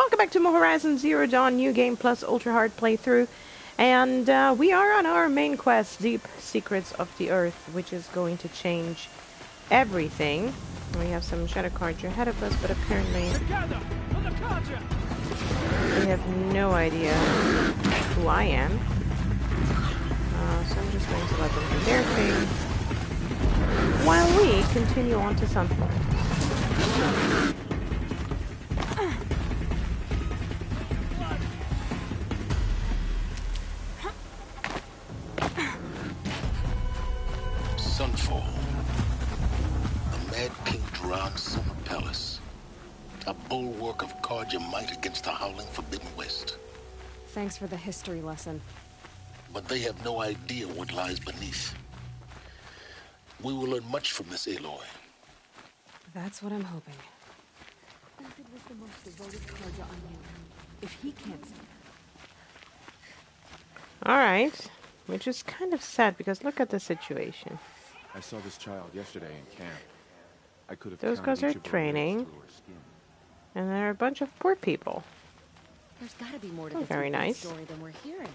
welcome back to More Horizon Zero Dawn New Game Plus Ultra Hard playthrough. And we are on our main quest, Deep Secrets of the Earth, which is going to change everything. We have some Shadow Carja ahead of us, but apparently they have no idea who I am. So I'm just going to let them do their thing while we continue on to Sunfall. Sunfall. The Mad King Duran's summer palace. A bulwark of Carja might against the howling Forbidden West. Thanks for the history lesson. But they have no idea what lies beneath. We will learn much from this Aloy. That's what I'm hoping. Uthid was the most devoted Carja on you. If he can't stand. Alright. Which is kind of sad because look at the situation. I saw this child yesterday in camp. I could have. Those guys are training. And there are a bunch of poor people. There's gotta be more to this very nice story than we're hearing.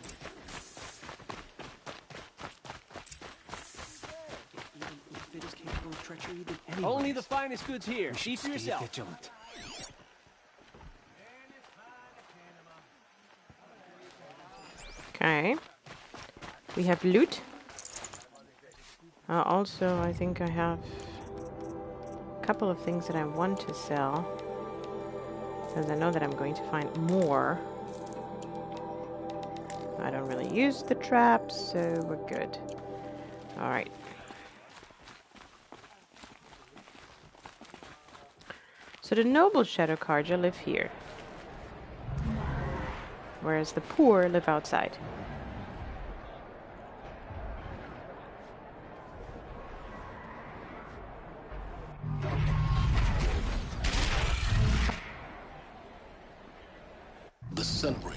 Only the finest goods here. See for yourself. Vigilant. Okay. We have loot. Also, I think I have a couple of things that I want to sell. Because I know that I'm going to find more. I don't really use the traps, so we're good. Alright. So the noble Shadow Carja live here. Whereas the poor live outside. The Sun Ring.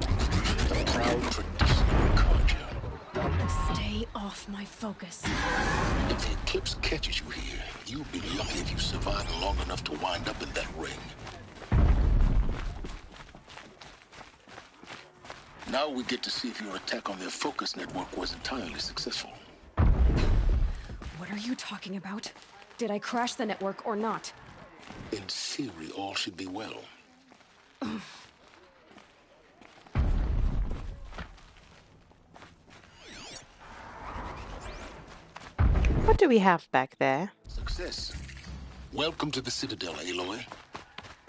The proud tradition of Carja. Stay off my focus. If the eclipse catches you here, you'll be lucky if you survive long enough to wind up in that ring. Now we get to see if your attack on their focus network was entirely successful. What are you talking about? Did I crash the network or not? In theory, all should be well. What do we have back there? Success. Welcome to the Citadel, Aloy.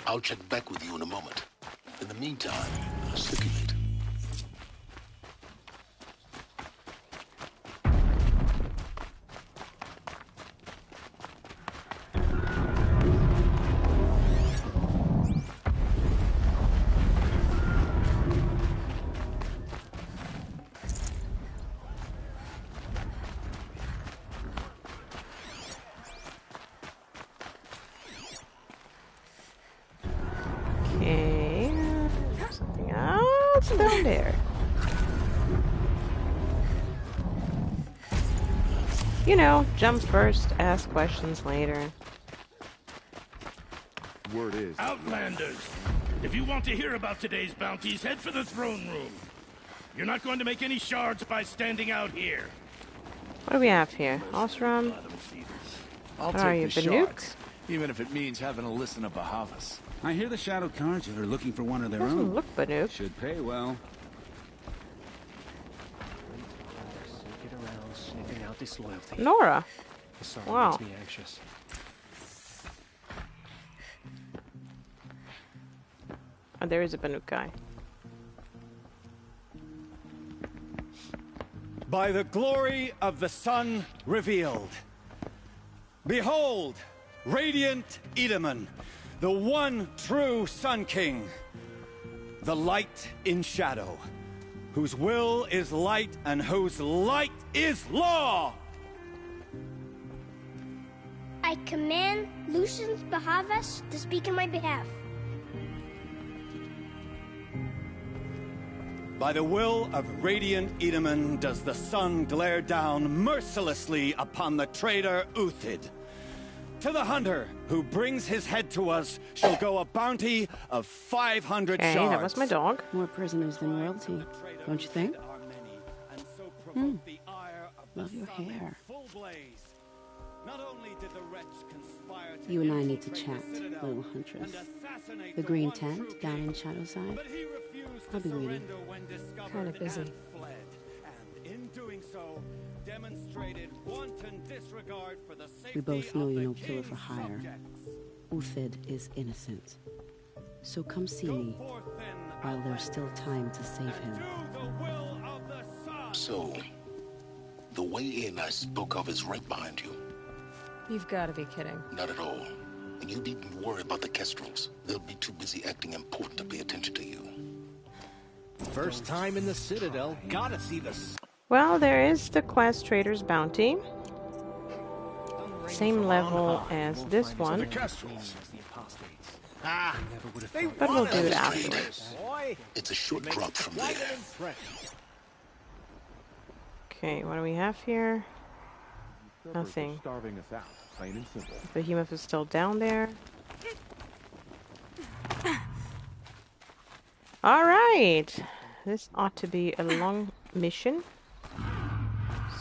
I'll check back with you in a moment. In the meantime, circulate. Okay, something else down there. You know, jump first, ask questions later. Word is. Outlanders, if you want to hear about today's bounties, head for the throne room. You're not going to make any shards by standing out here. What do we have here? Osram? I'll Are take you the Banuk? shards, even if it means having to listen to Bahavas. I hear the Shadow Carja are looking for one of their Doesn't own. look Banuk. Should pay well. Get around sniffing out disloyalty. Nora. The song Wow. makes me anxious. Oh, there is a Banuk guy. By the glory of the sun revealed. Behold, radiant Edaman, the one true Sun King, the light in shadow, whose will is light and whose light is law. I command Lucius Bahavas to speak in my behalf. By the will of radiant Edaman does the sun glare down mercilessly upon the traitor Uthid. To the hunter who brings his head to us shall go a bounty of 500 Okay, shards. that was my dog. More prisoners than royalty, don't you think? Love your hair. You and I need to chat, little huntress. The green tent down in Shadowside. I'll be waiting. Kind of busy. We both know you're no killer for hire. Uthid is innocent. So come see me while there's still time to save him. So, the way in I spoke of is right behind you. You've got to be kidding. Not at all. And you needn't worry about the Kestrels. They'll be too busy acting important to pay attention to you. First time in the Citadel, gotta see this. Well, there is the quest Trader's Bounty. Same level as this one. But we'll do it afterwards. It's a short drop from there. Okay, what do we have here? Nothing. Starving us out, plain and simple. Behemoth is still down there. Alright! This ought to be a long mission.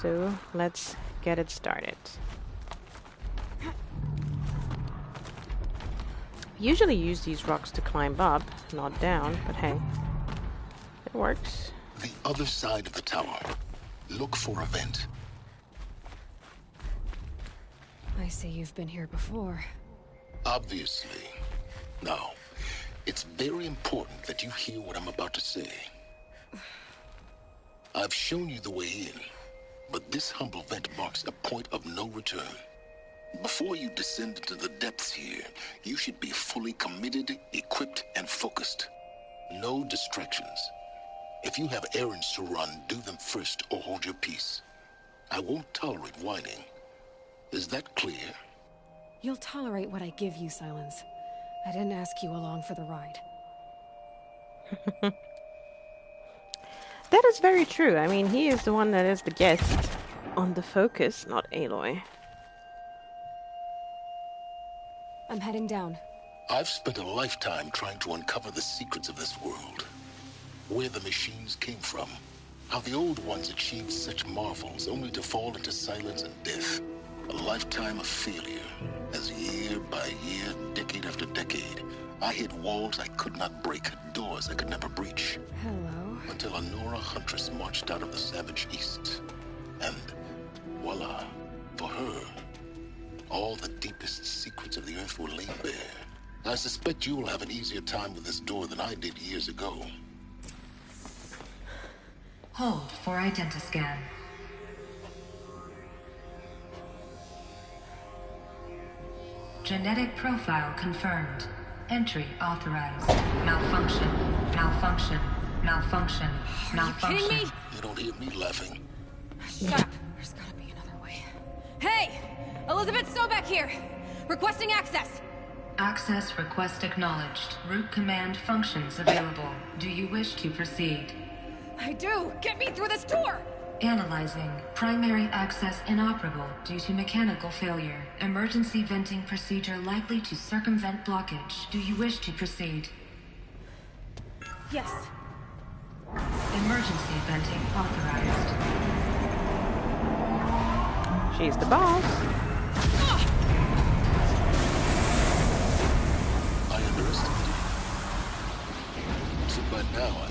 So, let's get it started. Usually use these rocks to climb up, not down, but hey. It works. The other side of the tower. Look for a vent. I see you've been here before. Obviously. Now, it's very important that you hear what I'm about to say. I've shown you the way in, but this humble vent marks a point of no return. Before you descend into the depths here, you should be fully committed, equipped, and focused. No distractions. If you have errands to run, do them first or hold your peace. I won't tolerate whining. Is that clear? You'll tolerate what I give you, Silence. I didn't ask you along for the ride. That is very true. I mean, he is the one that is the guest on the focus, not Aloy. I'm heading down. I've spent a lifetime trying to uncover the secrets of this world. Where the machines came from. How the old ones achieved such marvels only to fall into silence and death. A lifetime of failure. As year by year, decade after decade, I hit walls I could not break, doors I could never breach. Hello. Until a Nora huntress marched out of the savage east. And voila, for her, all the deepest secrets of the earth were laid bare. I suspect you will have an easier time with this door than I did years ago. Hold for identiscan. Genetic profile confirmed. Entry authorized. Malfunction. Malfunction. Malfunction. Malfunction. Are you kidding me? You don't hear me laughing. Shut up. There's gotta be another way. Hey! Elizabeth Sobek here! Requesting access! Access request acknowledged. Root command functions available. Do you wish to proceed? I do! Get me through this door! Analyzing. Primary access inoperable due to mechanical failure. Emergency venting procedure likely to circumvent blockage. Do you wish to proceed? Yes. Emergency venting authorized. She's the boss. I underestimated you. So by now,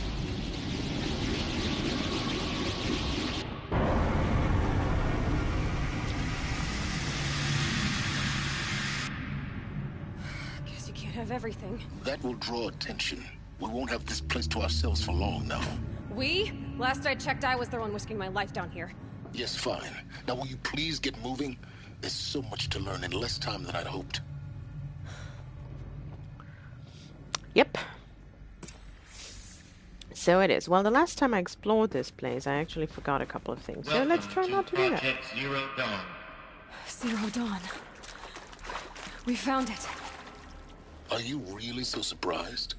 Guess you can't have everything. that will draw attention. We won't have this place to ourselves for long now. We? Last I checked, I was the one risking my life down here. Yes, fine. Now will you please get moving? There's so much to learn in less time than I'd hoped. Yep. So it is. Well, the last time I explored this place, I actually forgot a couple of things. So let's try not to do that. Project Zero Dawn. Zero Dawn. We found it. Are you really so surprised?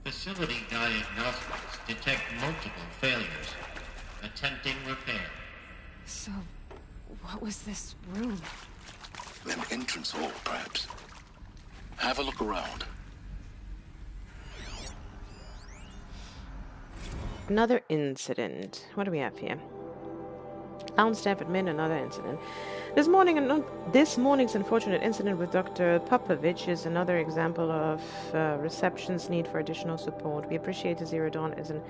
Facility diagnostics detect multiple failures. Attempting repair. So, what was this room? An entrance hall, perhaps. Have a look around. Another incident. What do we have here? Lounge staff admit another incident. This morning's unfortunate incident with Dr. Popovich is another example of reception's need for additional support. We appreciate the Zero Dawn is an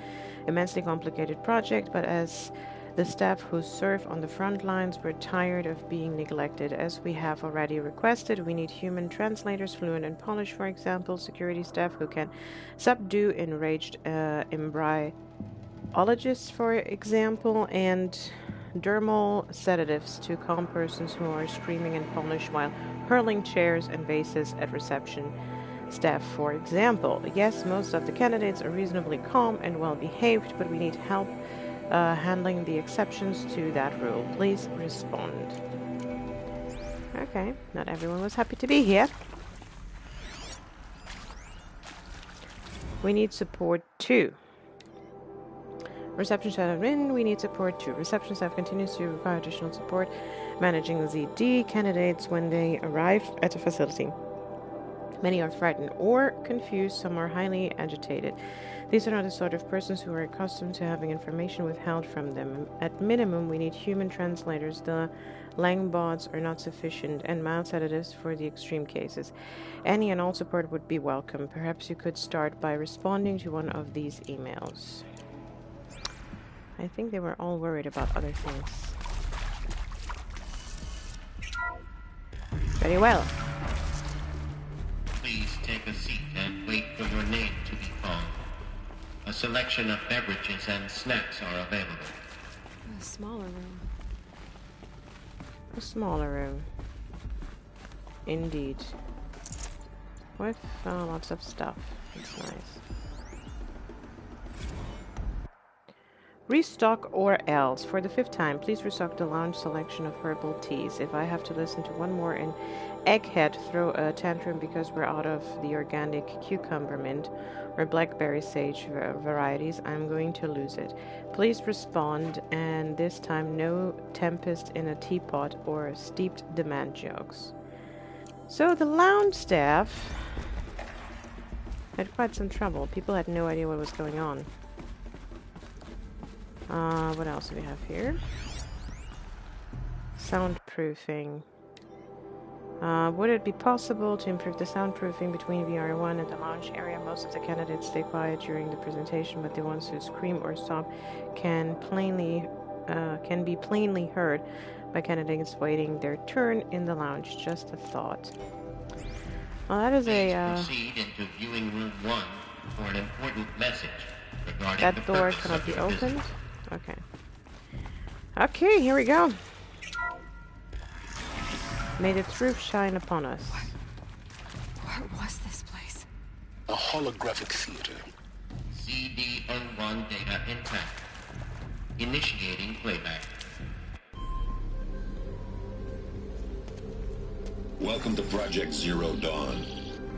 immensely complicated project, but as the staff who serve on the front lines, we're tired of being neglected. As we have already requested, we need human translators fluent in Polish, for example, security staff who can subdue enraged embryologists, for example, and dermal sedatives to calm persons who are screaming in Polish while hurling chairs and vases at reception staff, for example. Yes, most of the candidates are reasonably calm and well behaved, but we need help handling the exceptions to that rule. Please respond. Okay, not everyone was happy to be here. We need support too. Reception staff admin, we need support too. Reception staff continues to require additional support managing the ZD candidates when they arrive at the facility. Many are frightened or confused, some are highly agitated. These are not the sort of persons who are accustomed to having information withheld from them. At minimum, we need human translators. The Langbots are not sufficient, and mild sedatives for the extreme cases. Any and all support would be welcome. Perhaps you could start by responding to one of these emails. I think they were all worried about other things. Very well. Please take a seat and wait for your name to be called. A selection of beverages and snacks are available. A smaller room. A smaller room. Indeed. With lots of stuff. It's nice. Restock or else. For the 5th time, please restock the lounge selection of herbal teas. If I have to listen to one more in Egghead throw a tantrum because we're out of the organic cucumber mint or blackberry sage varieties, I'm going to lose it. Please respond, and this time no tempest in a teapot or steeped demand jokes. So the lounge staff had quite some trouble. People had no idea what was going on. What else do we have here? Soundproofing. Would it be possible to improve the soundproofing between VR1 and the lounge area? Most of the candidates stay quiet during the presentation, but the ones who scream or sob can be plainly heard by candidates waiting their turn in the lounge. Just a thought. Well, that is proceed into viewing room 1 for an important message regarding that door cannot be opened. Okay. Okay, here we go. May the truth shine upon us. What was this place? A holographic theater. CD01 data intact. Initiating playback. Welcome to Project Zero Dawn.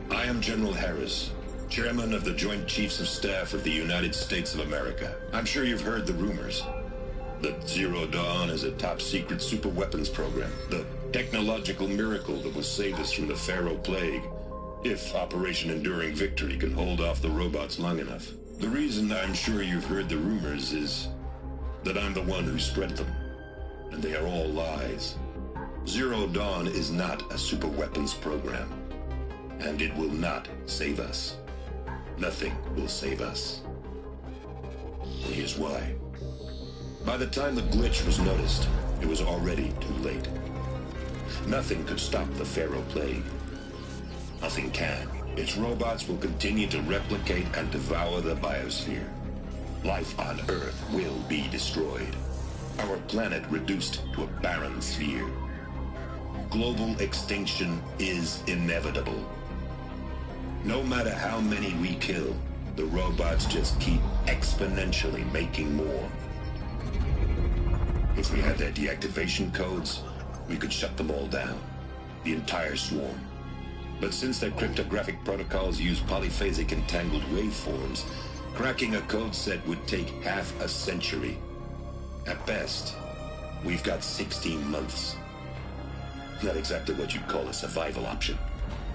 I am General Harris, Chairman of the Joint Chiefs of Staff of the United States of America. I'm sure you've heard the rumors that Zero Dawn is a top-secret superweapons program, the technological miracle that will save us from the Pharaoh Plague, if Operation Enduring Victory can hold off the robots long enough. The reason I'm sure you've heard the rumors is that I'm the one who spread them, and they are all lies. Zero Dawn is not a superweapons program, and it will not save us. Nothing will save us. And here's why. By the time the glitch was noticed, it was already too late. Nothing could stop the Pharaoh Plague. Nothing can. Its robots will continue to replicate and devour the biosphere. Life on Earth will be destroyed. Our planet reduced to a barren sphere. Global extinction is inevitable. No matter how many we kill, the robots just keep exponentially making more. If we had their deactivation codes, we could shut them all down. The entire swarm. But since their cryptographic protocols use polyphasic entangled waveforms, cracking a code set would take half a century. At best, we've got 16 months. Not exactly what you'd call a survival option.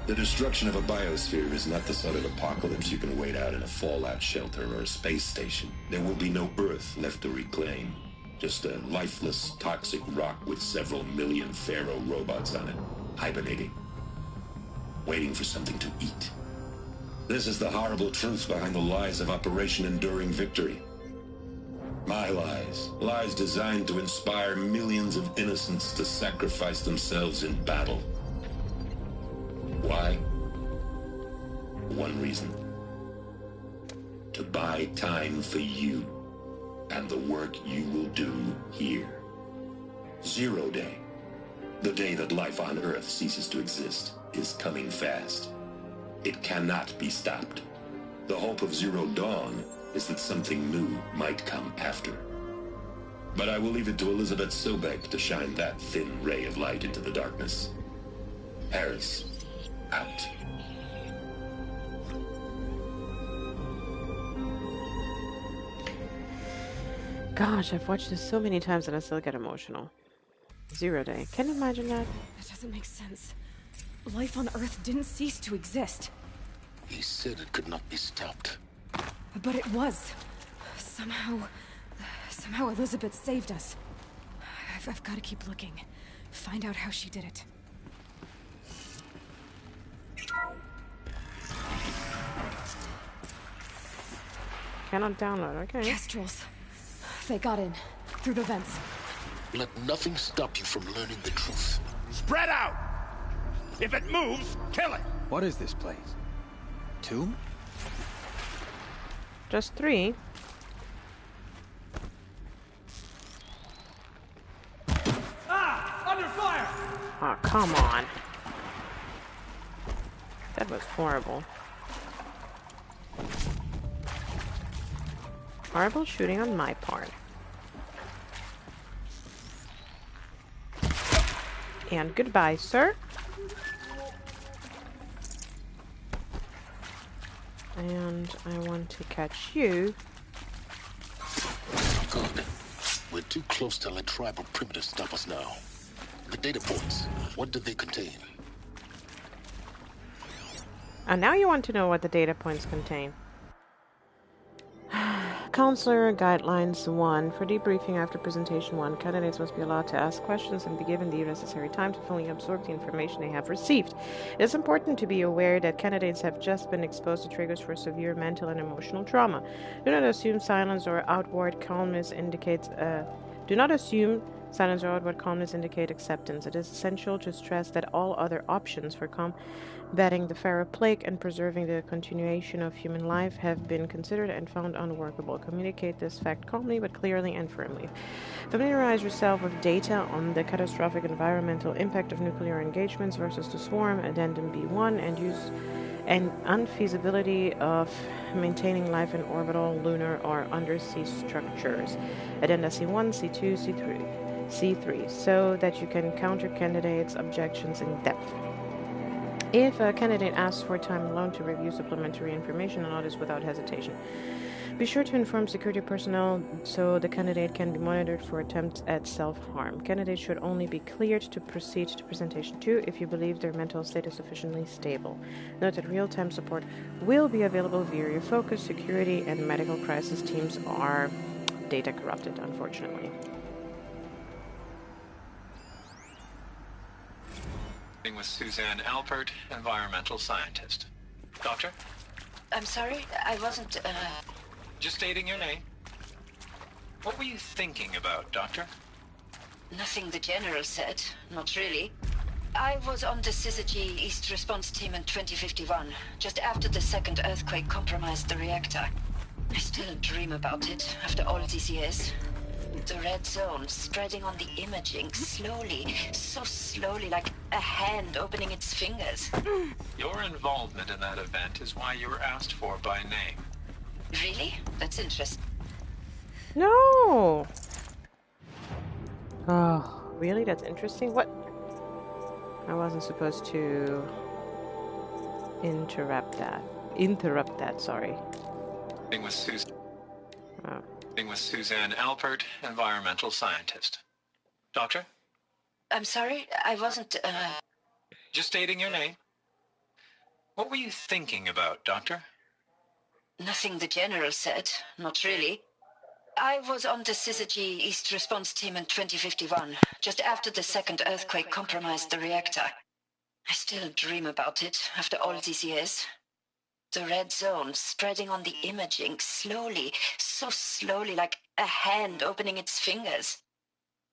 The destruction of a biosphere is not the sort of apocalypse you can wait out in a fallout shelter or a space station. There will be no Earth left to reclaim. Just a lifeless, toxic rock with several million Pharaoh robots on it, hibernating, waiting for something to eat. This is the horrible truth behind the lies of Operation Enduring Victory. My lies. Lies designed to inspire millions of innocents to sacrifice themselves in battle. Why? One reason. To buy time for you and the work you will do here. Zero Day, the day that life on Earth ceases to exist, is coming fast. It cannot be stopped. The hope of Zero Dawn is that something new might come after. But I will leave it to Elizabeth Sobek to shine that thin ray of light into the darkness. Harris, out. Gosh, I've watched this so many times and I still get emotional. Zero Day. Can you imagine that? That doesn't make sense. Life on Earth didn't cease to exist. He said it could not be stopped. But it was. Somehow Elizabeth saved us. I've got to keep looking. Find out how she did it. Cannot download, okay. Kestrels. They got in. Through the vents. Let nothing stop you from learning the truth. Spread out! If it moves, kill it! What is this place? Tomb? Just 3. Under fire! Oh, come on. That was horrible. Horrible shooting on my part. And goodbye, sir. And I want to catch you. Good. We're too close to let tribal primitives stop us now. The data points, what do they contain? And now you want to know what the data points contain. Counselor Guidelines 1. For debriefing after presentation 1, candidates must be allowed to ask questions and be given the necessary time to fully absorb the information they have received. It is important to be aware that candidates have just been exposed to triggers for severe mental and emotional trauma. Do not assume silence or outward calmness indicates acceptance. It is essential to stress that all other options for combating the Pharaoh plague and preserving the continuation of human life have been considered and found unworkable. Communicate this fact calmly but clearly and firmly. Familiarize yourself with data on the catastrophic environmental impact of nuclear engagements versus the swarm, Addendum B1, and use and unfeasibility of maintaining life in orbital, lunar, or undersea structures, Addenda C1, C2, C3, so that you can counter candidates' objections in depth. If a candidate asks for time alone to review supplementary information, allow this without hesitation. Be sure to inform security personnel so the candidate can be monitored for attempts at self-harm. Candidates should only be cleared to proceed to presentation 2 if you believe their mental state is sufficiently stable. Note that real-time support will be available via your focus, security, and medical crisis teams are data corrupted, unfortunately. With Suzanne Alpert, environmental scientist. Doctor? I'm sorry, I wasn't, Just stating your name. What were you thinking about, Doctor? Nothing the General said, not really. I was on the Syzygy East Response Team in 2051, just after the second earthquake compromised the reactor. I still dream about it, after all these years. The red zone spreading on the imaging, slowly, so slowly, like a hand opening its fingers. Your involvement in that event is why you were asked for by name. Really? That's interesting. No! Oh, really? That's interesting? What? I wasn't supposed to interrupt that, sorry. With Suzanne Alpert, environmental scientist. Doctor? I'm sorry, I wasn't, Just stating your name. What were you thinking about, Doctor? Nothing the General said. Not really. I was on the Syzygy East Response Team in 2051, just after the second earthquake compromised the reactor. I still dream about it, after all these years. The red zone spreading on the imaging, slowly, so slowly, like a hand opening its fingers.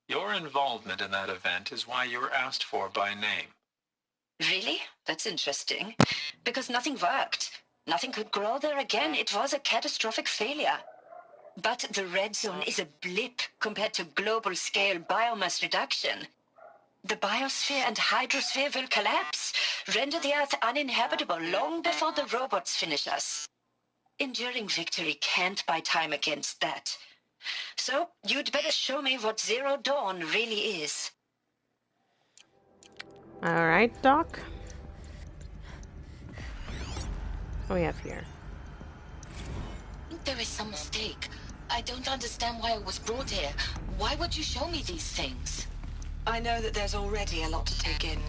Your involvement in that event is why you were asked for by name. Really? That's interesting. Because nothing worked. Nothing could grow there again. It was a catastrophic failure. But the red zone is a blip compared to global-scale biomass reduction. The biosphere and hydrosphere will collapse, render the Earth uninhabitable long before the robots finish us. Enduring victory can't buy time against that. So, you'd better show me what Zero Dawn really is. Alright, Doc. What do we have here? I think there is some mistake. I don't understand why I was brought here. Why would you show me these things? I know that there's already a lot to take in.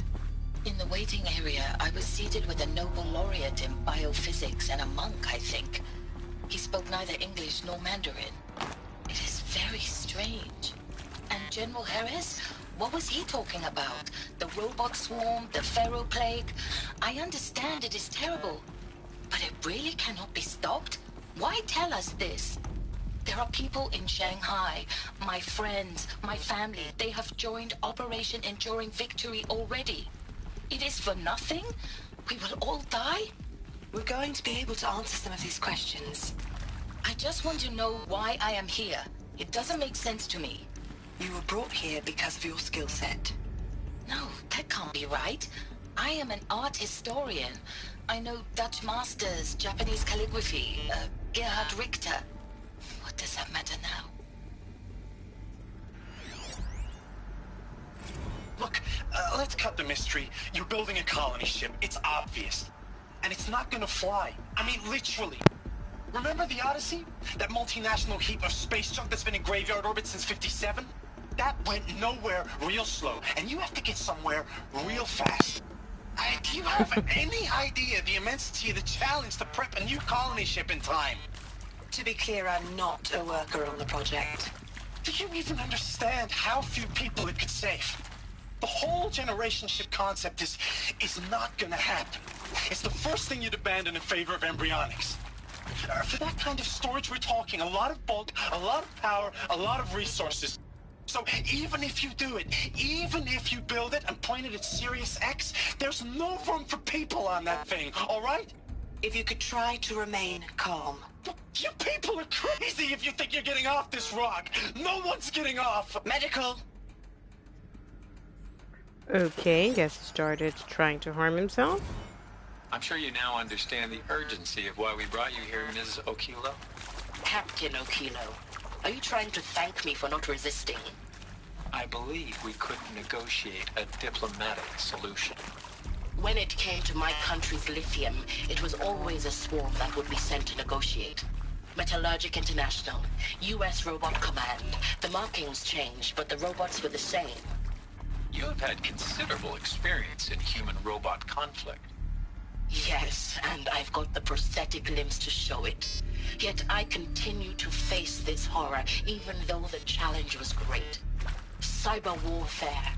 In the waiting area, I was seated with a Nobel laureate in biophysics and a monk, I think. He spoke neither English nor Mandarin. It is very strange. And General Harris? What was he talking about? The robot swarm, the Pharaoh plague? I understand it is terrible. But it really cannot be stopped? Why tell us this? There are people in Shanghai, my friends, my family. They have joined Operation Enduring Victory already. It is for nothing? We will all die? We're going to be able to answer some of these questions. I just want to know why I am here. It doesn't make sense to me. You were brought here because of your skill set. No, that can't be right. I am an art historian. I know Dutch masters, Japanese calligraphy, Gerhard Richter. What does that matter now? Look, let's cut the mystery. You're building a colony ship. It's obvious. And it's not gonna fly. I mean, literally. Remember the Odyssey? That multinational heap of space junk that's been in graveyard orbit since '57? That went nowhere real slow. And you have to get somewhere real fast. Do you have any idea the immensity of the challenge to prep a new colony ship in time? To be clear, I'm not a worker on the project. Do you even understand how few people it could save? The whole generation ship concept is not gonna happen. It's the first thing you'd abandon in favor of embryonics. For that kind of storage, we're talking a lot of bulk, a lot of power, a lot of resources. So even if you do it, even if you build it and point it at Sirius X, there's no room for people on that thing, all right? If you could try to remain calm. You people are crazy if you think you're getting off this rock. No one's getting off. Medical. Okay, guess he started trying to harm himself. I'm sure you now understand the urgency of why we brought you here, Mrs. Okilo. Captain Okilo, are you trying to thank me for not resisting? I believe we couldn't negotiate a diplomatic solution. When it came to my country's lithium, it was always a swarm that would be sent to negotiate. Metallurgic International, U.S. Robot Command. The markings changed, but the robots were the same. You have had considerable experience in human-robot conflict. Yes, and I've got the prosthetic limbs to show it. Yet I continue to face this horror, even though the challenge was great. Cyber warfare.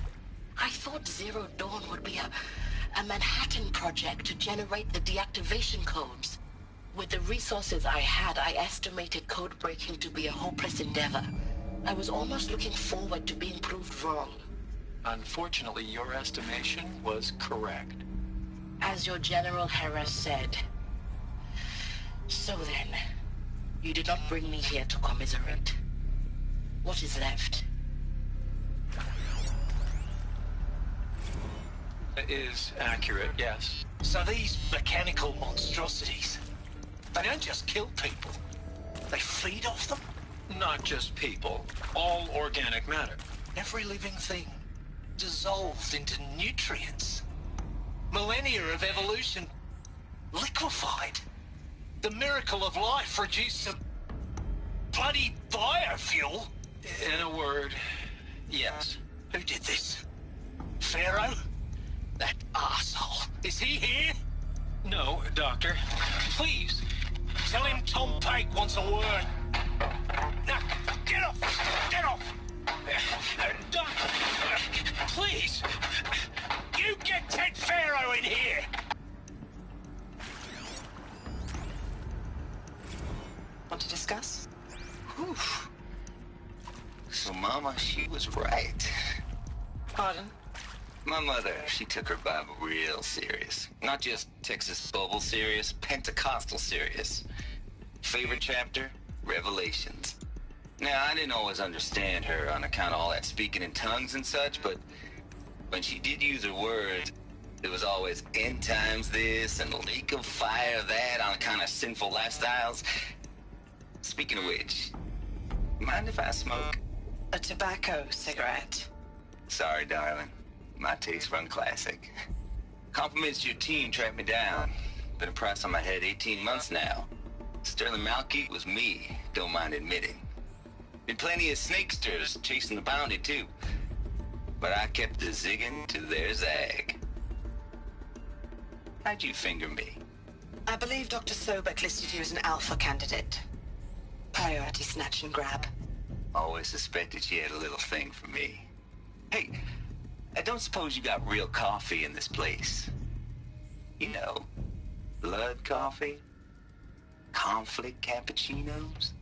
I thought Zero Dawn would be a Manhattan project to generate the deactivation codes. With the resources I had, I estimated code breaking to be a hopeless endeavor. I was almost looking forward to being proved wrong. Unfortunately, your estimation was correct. As your General Harris said. So then, you did not bring me here to commiserate. What is left? That is accurate, yes. So these mechanical monstrosities, they don't just kill people. They feed off them? Not just people. All organic matter. Every living thing dissolved into nutrients. Millennia of evolution liquefied. The miracle of life reduced to bloody biofuel. In a word, yes. Who did this? Pharaoh? That arsehole. Is he here? No, Doctor. Please. Tell him Tom Pike wants a word. Now, get off! Get off! Doctor, please! You get Ted Pharaoh in here! Want to discuss? Whew. So, Mama, she was right. Pardon? My mother, she took her Bible real serious. Not just Texas Bible serious, Pentecostal serious. Favorite chapter? Revelations. Now, I didn't always understand her on account of all that speaking in tongues and such, but when she did use her words, it was always end times this and lake of fire that on account of sinful lifestyles. Speaking of which, mind if I smoke? A tobacco cigarette. Sorry, darling. My taste run classic. Compliments to your team tracked me down. Been a price on my head 18 months now. Sterling Malkeet was me, don't mind admitting. Been plenty of snakesters chasing the bounty too. But I kept the zigging to their zag. How'd you finger me? I believe Dr. Sobek listed you as an alpha candidate. Priority snatch and grab. Always suspected she had a little thing for me. Hey, I don't suppose you got real coffee in this place? You know, blood coffee? Conflict cappuccinos?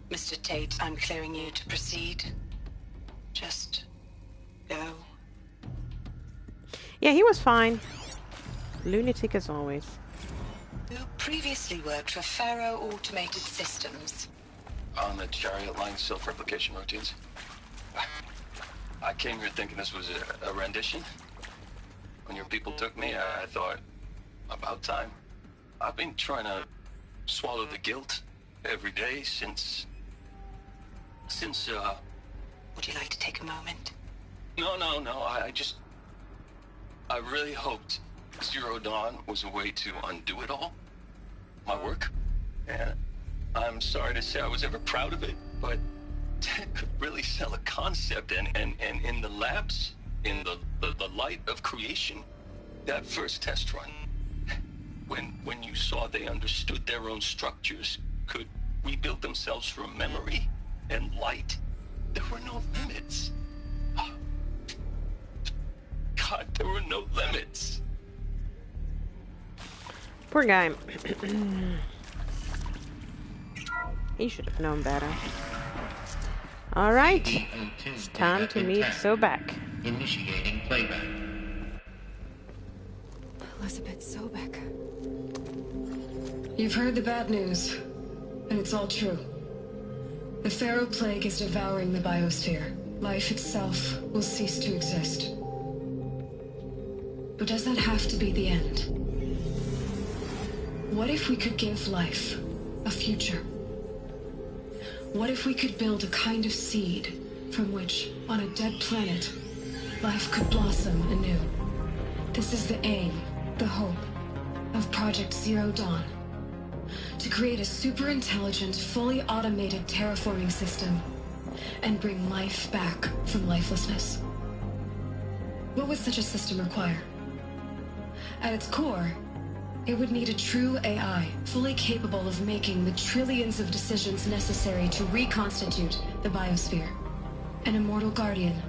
Mr. Tate, I'm clearing you to proceed. Just go. Yeah, he was fine. Lunatic as always. Who previously worked for Pharaoh Automated Systems. On the Chariot Line self-replication routines. I came here thinking this was a rendition. When your people took me, I thought, about time. I've been trying to swallow the guilt every day since... Would you like to take a moment? No, I really hoped Zero Dawn was a way to undo it all. My work. And I'm sorry to say I was ever proud of it, but Ted could really sell a concept, and in the labs, in the light of creation, that first test run, when you saw they understood their own structures, could rebuild themselves from memory and light, there were no limits. God, there were no limits. Poor guy. He should have known better. Alright, it's time to meet Sobek. Initiating playback. Elizabeth Sobek. You've heard the bad news, and it's all true. The Pharaoh Plague is devouring the biosphere. Life itself will cease to exist. But does that have to be the end? What if we could give life a future? What if we could build a kind of seed from which, on a dead planet, life could blossom anew? This is the aim, the hope, of Project Zero Dawn. To create a super-intelligent, fully automated terraforming system and bring life back from lifelessness. What would such a system require? At its core, it would need a true AI, fully capable of making the trillions of decisions necessary to reconstitute the biosphere. An immortal guardian,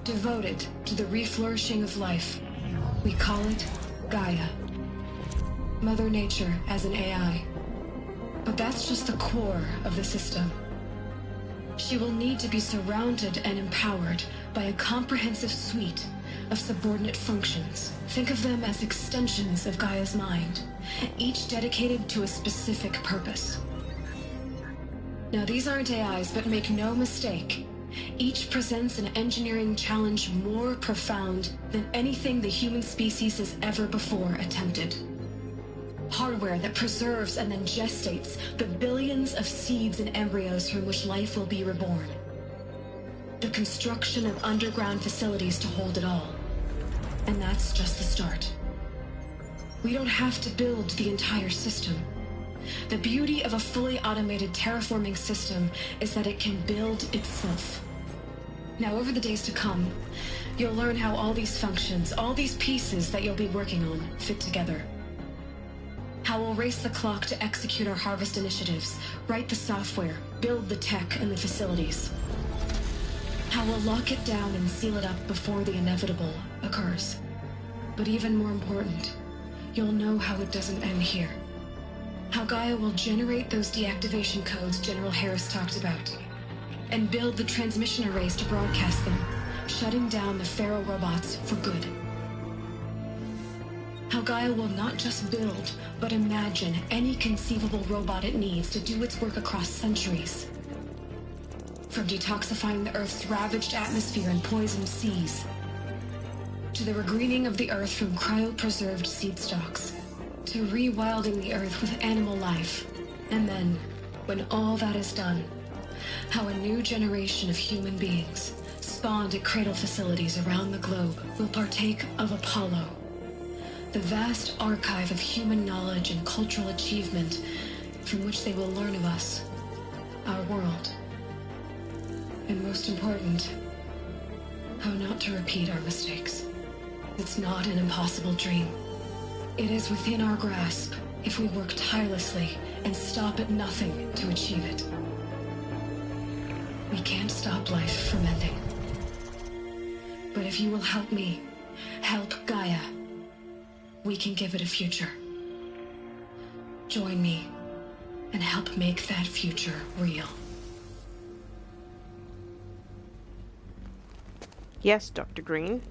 devoted to the reflourishing of life. We call it Gaia. Mother Nature as an AI. But that's just the core of the system. She will need to be surrounded and empowered by a comprehensive suite of subordinate functions. Think of them as extensions of Gaia's mind, each dedicated to a specific purpose. Now, these aren't AIs, but make no mistake, each presents an engineering challenge more profound than anything the human species has ever before attempted. Hardware that preserves and then gestates the billions of seeds and embryos from which life will be reborn. The construction of underground facilities to hold it all. And that's just the start. We don't have to build the entire system. The beauty of a fully automated terraforming system is that it can build itself. Now, over the days to come, you'll learn how all these functions, all these pieces that you'll be working on, fit together. How we'll race the clock to execute our harvest initiatives, write the software, build the tech and the facilities. How we'll lock it down and seal it up before the inevitable occurs. But even more important, you'll know how it doesn't end here. How Gaia will generate those deactivation codes General Harris talked about, and build the transmission arrays to broadcast them, shutting down the Pharaoh robots for good. How Gaia will not just build, but imagine any conceivable robot it needs to do its work across centuries. From detoxifying the Earth's ravaged atmosphere and poisoned seas, to the regreening of the Earth from cryopreserved seed stalks, to rewilding the Earth with animal life. And then, when all that is done, how a new generation of human beings, spawned at cradle facilities around the globe, will partake of Apollo, the vast archive of human knowledge and cultural achievement from which they will learn of us, our world. And most important, how not to repeat our mistakes. It's not an impossible dream. It is within our grasp if we work tirelessly and stop at nothing to achieve it. We can't stop life from ending. But if you will help me, help Gaia, we can give it a future. Join me and help make that future real. Yes, Dr. Green.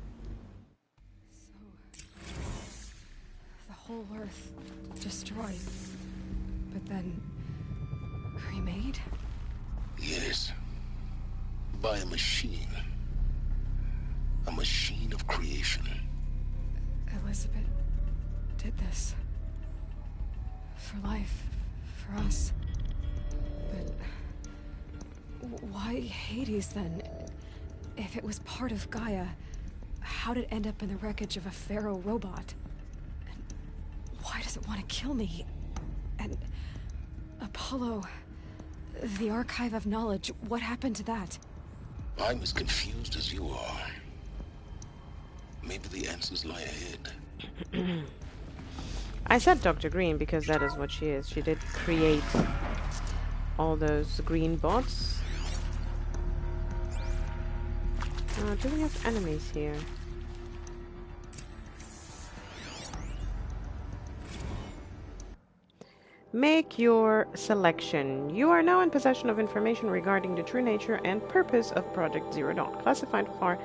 The whole Earth destroyed, but then remade? Yes. By a machine. A machine of creation. Elizabeth did this. For life. For us. But why Hades then? If it was part of Gaia, how did it end up in the wreckage of a Pharaoh robot? And why does it want to kill me? And Apollo, the Archive of Knowledge, what happened to that? I'm as confused as you are. Maybe the answers lie ahead. I said Dr. Green because that is what she is. She did create all those green bots. Do we have enemies here? Make your selection. You are now in possession of information regarding the true nature and purpose of Project Zero Dawn, classified far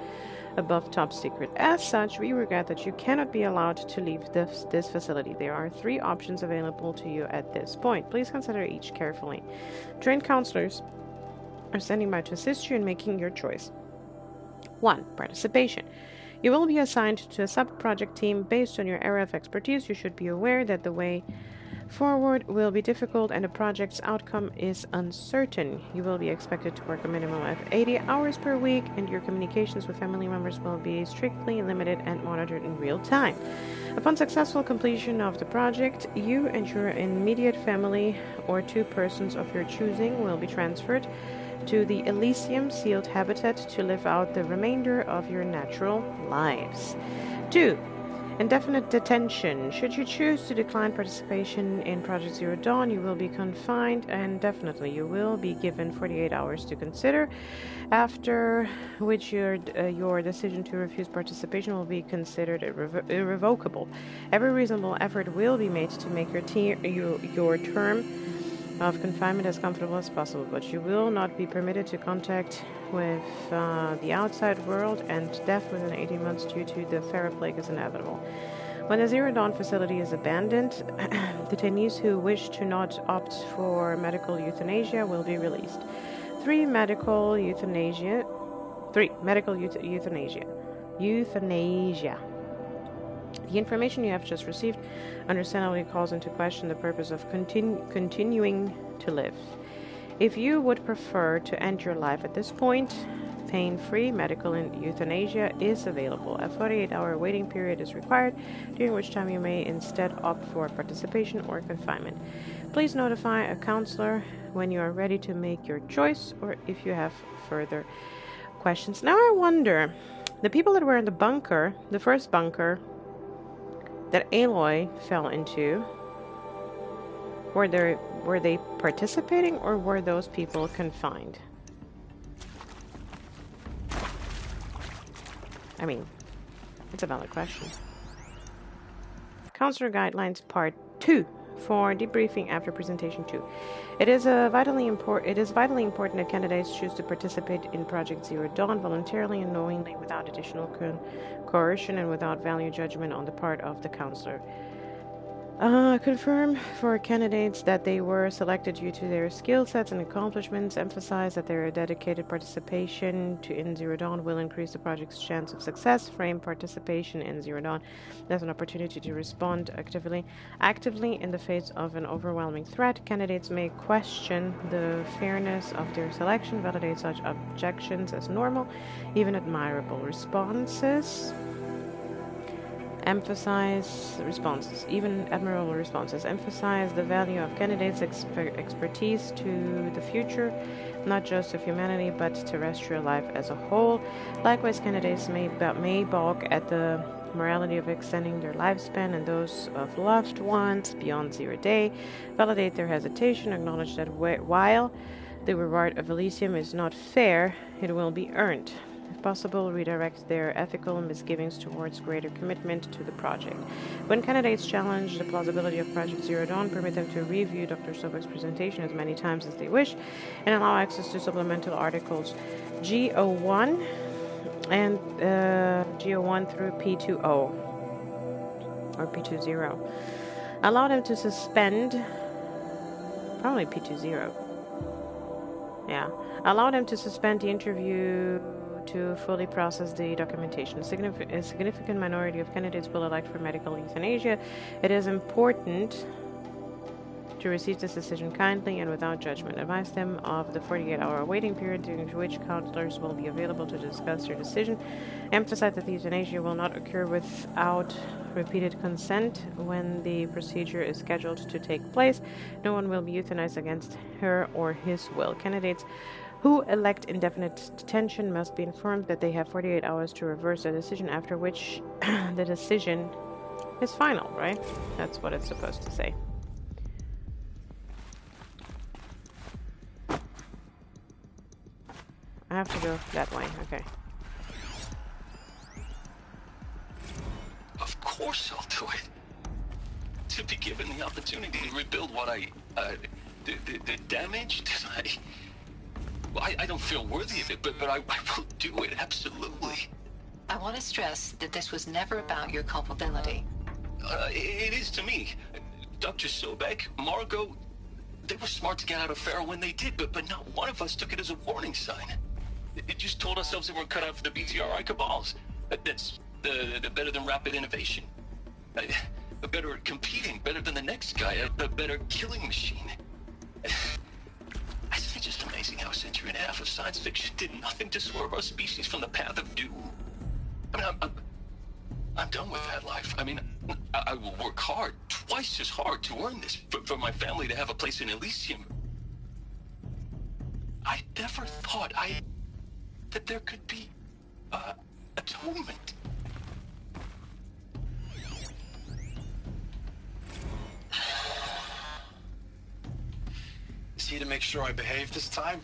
above top secret. As such, we regret that you cannot be allowed to leave this facility. There are 3 options available to you at this point. Please consider each carefully. Trained counselors are standing by to assist you in making your choice. 1. Participation. You will be assigned to a sub-project team based on your area of expertise. You should be aware that the way forward will be difficult and the project's outcome is uncertain. You will be expected to work a minimum of 80 hours per week, and your communications with family members will be strictly limited and monitored in real time. Upon successful completion of the project, you and your immediate family or 2 persons of your choosing will be transferred to the Elysium sealed habitat to live out the remainder of your natural lives. 2. Indefinite detention. Should you choose to decline participation in Project Zero Dawn, you will be confined indefinitely. You will be given 48 hours to consider, after which your decision to refuse participation will be considered irrevocable. Every reasonable effort will be made to make your term of confinement as comfortable as possible, but you will not be permitted to contact with the outside world, and death within 18 months due to the Pharaoh plague is inevitable. When the Zero Dawn facility is abandoned, detainees who wish to not opt for medical euthanasia will be released. 3. Medical euthanasia. Euthanasia. The information you have just received understandably calls into question the purpose of continuing to live. If you would prefer to end your life at this point, pain-free medical euthanasia is available. A 48-hour waiting period is required, during which time you may instead opt for participation or confinement. Please notify a counselor when you are ready to make your choice, or if you have further questions. Now I wonder, the people that were in the bunker, the first bunker that Aloy fell into, were they participating, or were those people confined? I mean, it's a valid question. Counselor Guidelines Part 2 for debriefing after presentation 2. It is vitally important that candidates choose to participate in Project Zero Dawn voluntarily and knowingly, without additional coercion and without value judgment on the part of the counselor. Confirm for candidates that they were selected due to their skill sets and accomplishments. Emphasize that their dedicated participation in Zero Dawn will increase the project's chance of success. Frame participation in Zero Dawn as an opportunity to respond actively in the face of an overwhelming threat. Candidates may question the fairness of their selection, validate such objections as normal, even admirable responses. Emphasize responses, even admirable responses. Emphasize the value of candidates' expertise to the future, not just of humanity, but terrestrial life as a whole. Likewise, candidates may balk at the morality of extending their lifespan and those of loved ones beyond 0 day. Validate their hesitation. Acknowledge that while the reward of Elysium is not fair, it will be earned. Possible, redirect their ethical misgivings towards greater commitment to the project. When candidates challenge the plausibility of Project Zero Dawn, permit them to review Dr. Sobek's presentation as many times as they wish and allow access to supplemental articles G01 and G01 through P20 or P20. Allow them to suspend, probably P20. Yeah. Allow them to suspend the interview to fully process the documentation. A significant minority of candidates will elect for medical euthanasia. It is important to receive this decision kindly and without judgment. Advise them of the 48-hour waiting period during which counselors will be available to discuss their decision. Emphasize that the euthanasia will not occur without repeated consent when the procedure is scheduled to take place. No one will be euthanized against her or his will. Candidates who elect indefinite detention must be informed that they have 48 hours to reverse their decision, after which the decision is final, right? That's what it's supposed to say. I have to go that way, okay. Of course I'll do it. To be given the opportunity to rebuild what the damage that I don't feel worthy of it, but I will do it, absolutely. I want to stress that this was never about your culpability. It is to me. Dr. Sobek, Margot, they were smart to get out of Pharaoh when they did, but not one of us took it as a warning sign. It just told ourselves that we're cut out for the BTRI cabals. That's the better than rapid innovation. Better at competing, better than the next guy, a better killing machine. It's just amazing how a century and a half of science fiction did nothing to swerve our species from the path of doom. I mean, I'm done with that life. I mean, I will work hard, twice as hard, to earn this, for my family to have a place in Elysium. I never thought that there could be atonement. Is he to make sure I behave this time?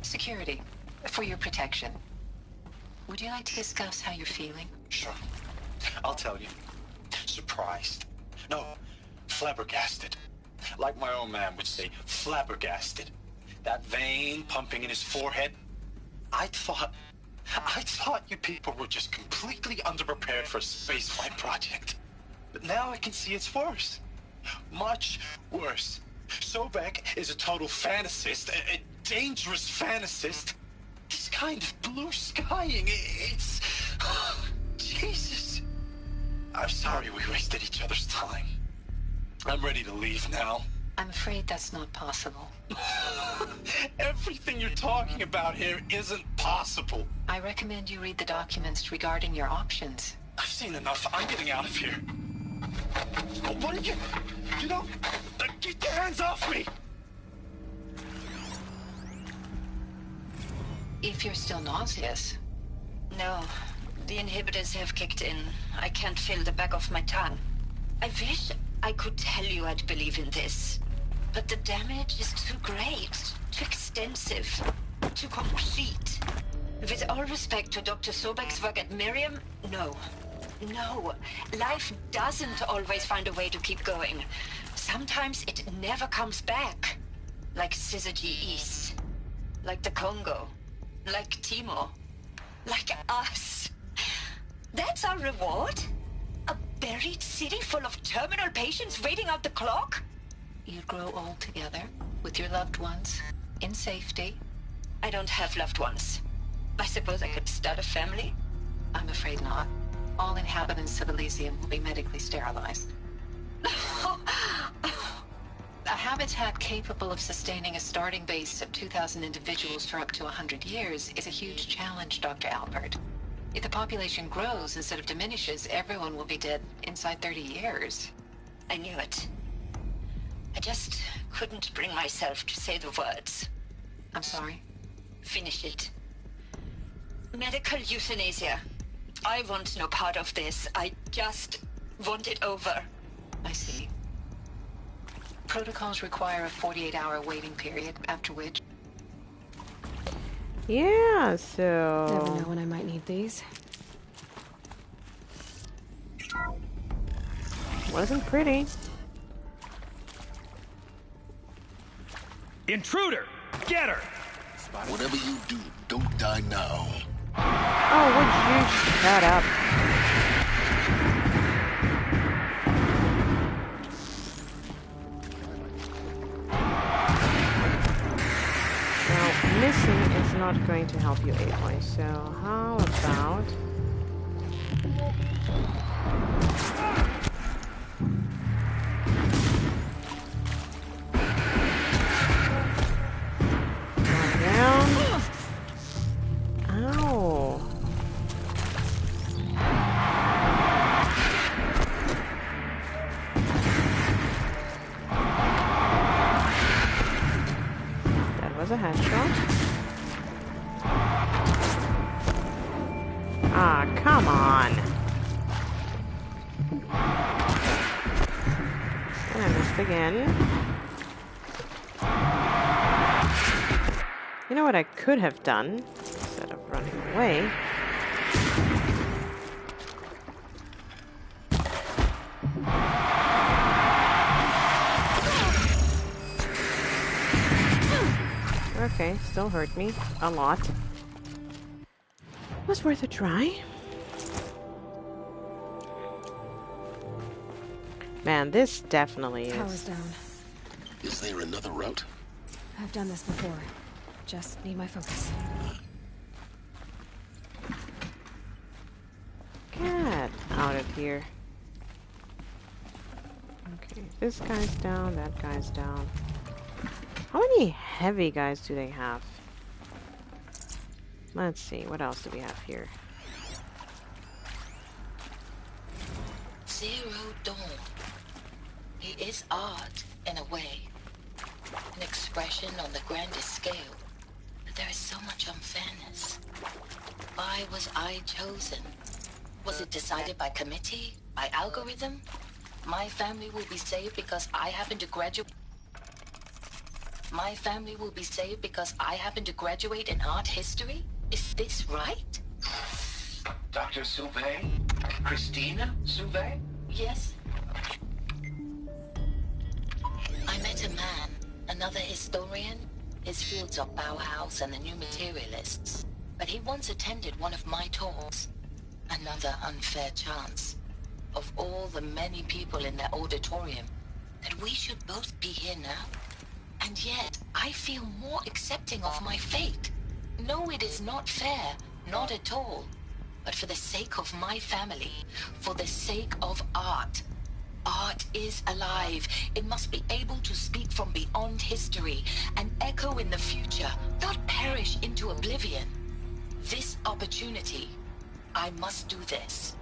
Security, for your protection. Would you like to discuss how you're feeling? Sure. I'll tell you. Surprised. No, flabbergasted. Like my own man would say, flabbergasted. That vein pumping in his forehead. I thought you people were just completely underprepared for a spaceflight project. But now I can see it's worse. Much worse. Sobek is a total fantasist, a dangerous fantasist. This kind of blue skying, it's... Jesus. I'm sorry we wasted each other's time. I'm ready to leave now. I'm afraid that's not possible. Everything you're talking about here isn't possible. I recommend you read the documents regarding your options. I've seen enough. I'm getting out of here. What are you... You don't... Get your hands off me! If you're still nauseous. No. The inhibitors have kicked in. I can't feel the back of my tongue. I wish I could tell you I'd believe in this. But the damage is too great, too extensive, too complete. With all respect to Dr. Sobek's work at Miriam, no. No. Life doesn't always find a way to keep going. Sometimes it never comes back. Like Syzygy East. Like the Congo. Like Timor. Like us. That's our reward? A buried city full of terminal patients waiting out the clock? You'd grow old together, with your loved ones, in safety. I don't have loved ones. I suppose I could start a family? I'm afraid not. All inhabitants of Elysium will be medically sterilized. A habitat capable of sustaining a starting base of 2,000 individuals for up to 100 years is a huge challenge, Dr. Albert. If the population grows instead of diminishes, everyone will be dead inside 30 years. I knew it. I just couldn't bring myself to say the words. I'm sorry? Finish it. Medical euthanasia. I want no part of this. I just want it over. I see. Protocols require a 48-hour waiting period, after which... Yeah, so... Never know when I might need these. Wasn't pretty. Intruder! Get her! Whatever you do, don't die now. Oh, would you shut up? Now, missing is not going to help you, Aloy, so how about... A headshot. Ah, come on. And I missed again. You know what I could have done instead of running away? Okay, still hurt me a lot. Was worth a try. Man, this definitely is. Power's down. Is there another route? I've done this before. Just need my focus. Get out of here. Okay, this guy's down, that guy's down. How many heavy guys do they have? Let's see, what else do we have here? Zero Dawn. He is art, in a way. An expression on the grandest scale. But there is so much unfairness. Why was I chosen? Was it decided by committee? By algorithm? My family will be saved because I happen to graduate... My family will be saved because I happen to graduate in art history? Is this right? Dr. Sauvé? Christina Sauvé? Yes. I met a man, another historian. His fields are Bauhaus and the New Materialists. But he once attended one of my talks. Another unfair chance. Of all the many people in that auditorium, that we should both be here now. And yet, I feel more accepting of my fate. No, it is not fair. Not at all. But for the sake of my family, for the sake of art. Art is alive. It must be able to speak from beyond history and echo in the future, not perish into oblivion. This opportunity, I must do this.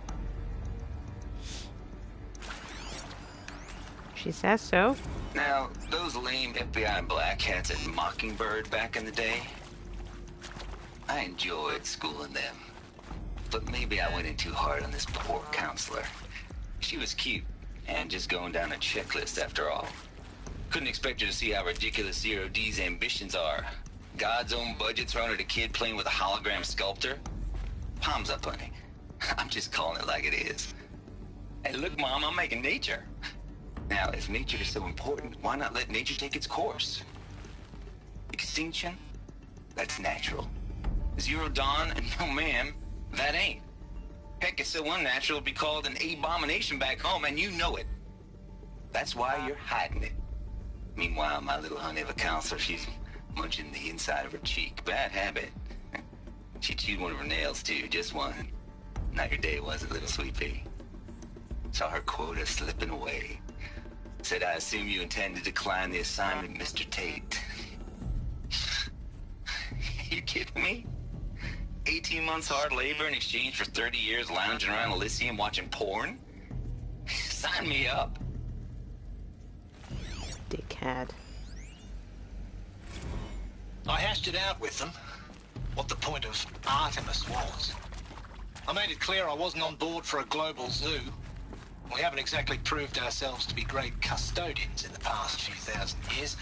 She says so. Now, those lame FBI black hats at Mockingbird back in the day, I enjoyed schooling them. But maybe I went in too hard on this poor counselor. She was cute, and just going down a checklist after all. Couldn't expect her to see how ridiculous Zero D's ambitions are. God's own budget thrown at a kid playing with a hologram sculptor? Palms up, honey. I'm just calling it like it is. Hey, look, Mom, I'm making nature. Now, if nature is so important, why not let nature take its course? Extinction? That's natural. Zero Dawn? No, ma'am, that ain't. Heck, it's so unnatural to be called an abomination back home, and you know it. That's why you're hiding it. Meanwhile, my little honey of a counselor, she's munching the inside of her cheek. Bad habit. She chewed one of her nails, too, just one. Not your day, was it, little sweet pea? Saw her quota slipping away. Said, I assume you intend to decline the assignment, Mr. Tate. You kidding me? 18 months hard labor in exchange for 30 years lounging around Elysium watching porn? Sign me up. Dickhead. I hashed it out with them, what the point of Artemis was. I made it clear I wasn't on board for a global zoo. We haven't exactly proved ourselves to be great custodians in the past few thousand years.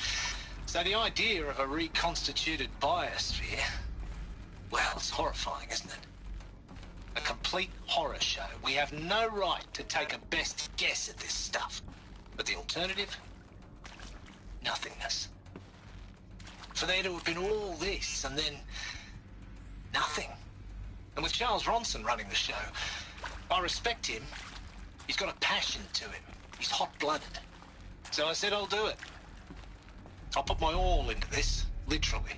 So the idea of a reconstituted biosphere, well, it's horrifying, isn't it? A complete horror show. We have no right to take a best guess at this stuff. But the alternative? Nothingness. For there to have been all this, and then nothing. And with Charles Ronson running the show, I respect him. He's got a passion to him. He's hot-blooded. So I said I'll do it. I'll put my all into this, literally.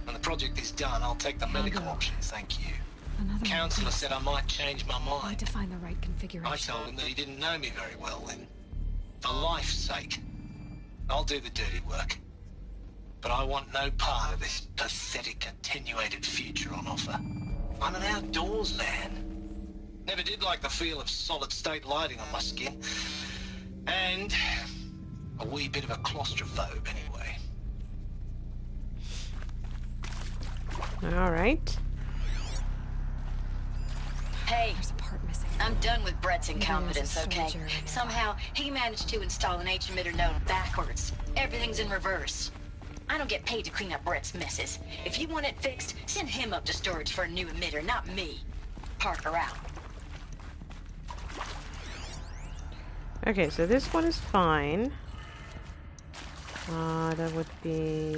When the project is done, I'll take the medical option, thank you. Another Counselor said I might change my mind. I need to find the right configuration. I told him that he didn't know me very well then. For life's sake, I'll do the dirty work. But I want no part of this pathetic, attenuated future on offer. I'm an outdoors man. Never did like the feel of solid-state lighting on my skin. And a wee bit of a claustrophobe, anyway. All right. Hey, I'm done with Brett's incompetence, okay? Somehow, he managed to install an H-emitter node backwards. Everything's in reverse. I don't get paid to clean up Brett's messes. If you want it fixed, send him up to storage for a new emitter, not me. Parker out. Okay, so this one is fine. That would be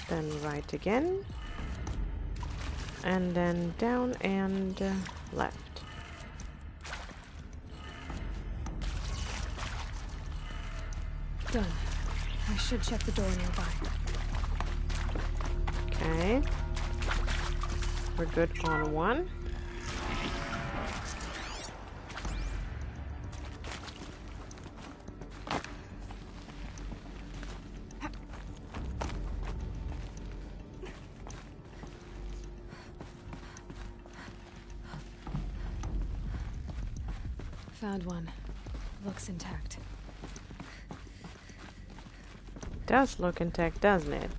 then right again. And then down and left. Done. I should check the door nearby. Okay. We're good on one. Found one. Looks intact. Does look intact, doesn't it?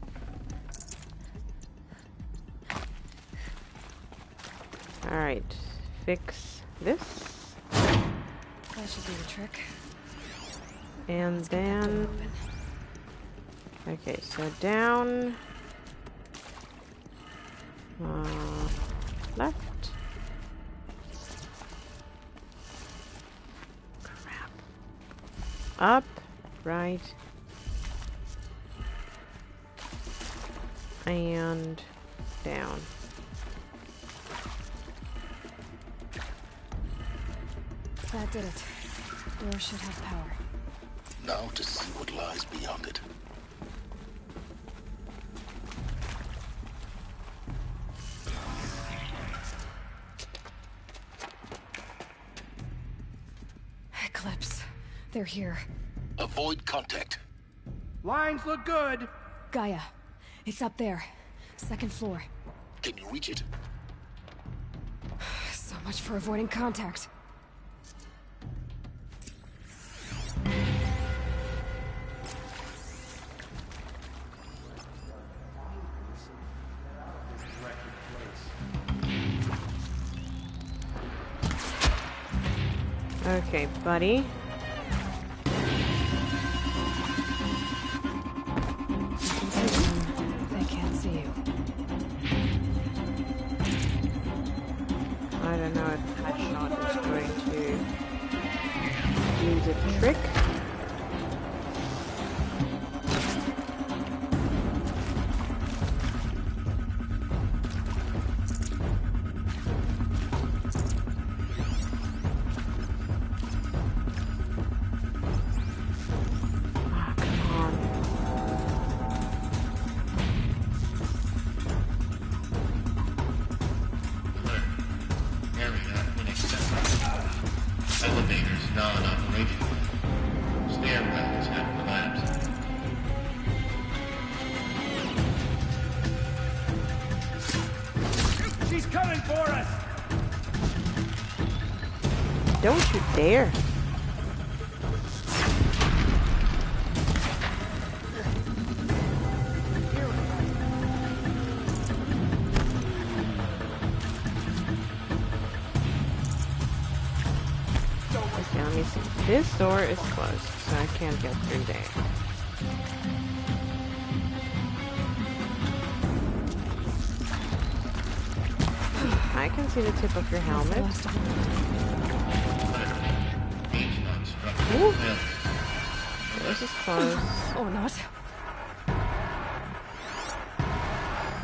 Alright, fix this. That should do the trick. And then... Okay, so down... left. Crap. Up, right. And down. That did it. Door should have power. Now to see what lies beyond it. Eclipse. They're here. Avoid contact. Lines look good. Gaia. It's up there. Second floor. Can you reach it? So much for avoiding contact. Okay, buddy. They can't see you. I don't know if Headshot is going to use a trick. Elevators non-operational. Stairwells have collapsed. She's coming for us! Don't you dare. Okay, let me see. This door is closed, so I can't get through there. I can see the tip of your helmet. Ooh. This is closed. Or not.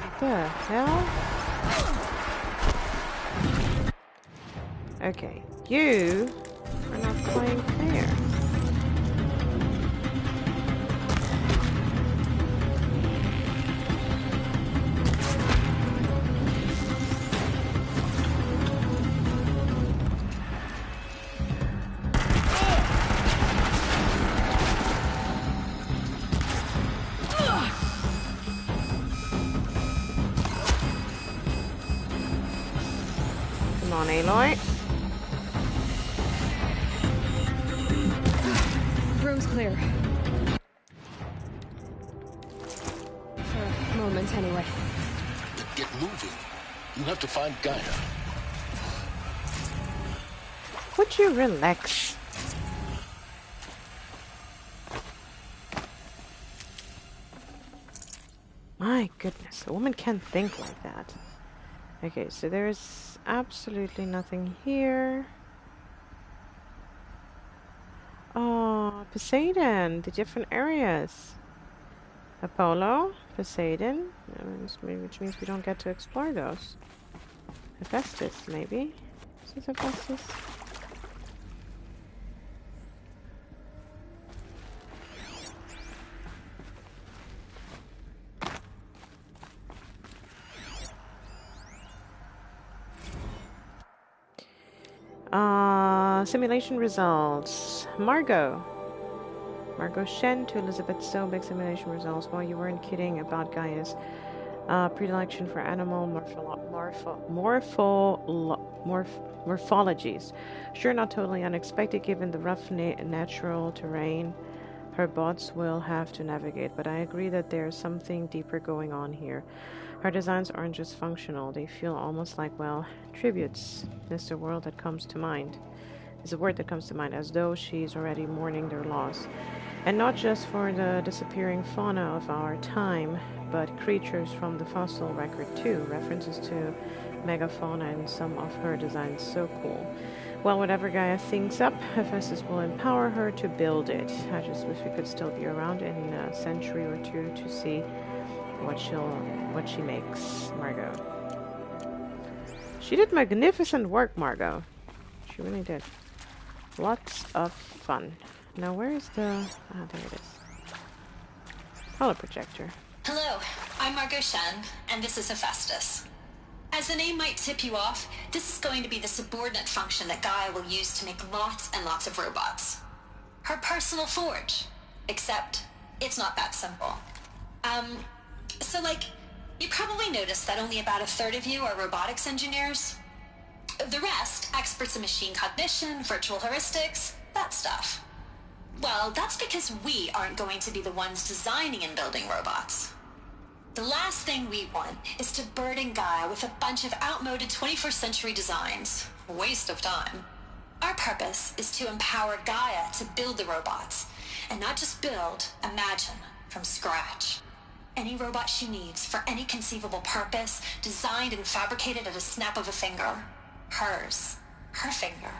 What the hell? Okay, you are not playing fair. Come on, Aloy. Room's clear. For a moment, anyway. Get moving. You have to find Gaia. Would you relax? My goodness, a woman can't think like that. Okay, so there's absolutely nothing here. Oh, Poseidon, the different areas. Apollo, Poseidon, which means we don't get to explore those. Hephaestus, maybe? Is this Hephaestus? Simulation results. Margot Shen to Elizabeth Sobek. Simulation results. Well, you weren't kidding about Gaia's predilection for animal morphologies. Sure, not totally unexpected given the rough natural terrain her bots will have to navigate, but I agree that there's something deeper going on here. Her designs aren't just functional, they feel almost like, well, tributes is the word that comes to mind. As though she's already mourning their loss. And not just for the disappearing fauna of our time, but creatures from the fossil record too. References to megafauna in some of her designs, so cool. Well, whatever Gaia thinks up, Hephaestus will empower her to build it. I just wish we could still be around in a century or two to see what she makes, Margot. She did magnificent work, Margot. She really did. Lots of fun. Now, where is the... Ah, there it is. Holoprojector. Hello, I'm Margot Shen, and this is Hephaestus. As the name might tip you off, this is going to be the subordinate function that Gaia will use to make lots and lots of robots. Her personal forge. Except, it's not that simple. So you probably noticed that only about a third of you are robotics engineers. The rest, experts in machine cognition, virtual heuristics, that stuff. Well, that's because we aren't going to be the ones designing and building robots. The last thing we want is to burden Gaia with a bunch of outmoded 21st century designs. Waste of time. Our purpose is to empower Gaia to build the robots. And not just build, imagine, from scratch. Any robot she needs, for any conceivable purpose, designed and fabricated at a snap of a finger. Hers. Her finger.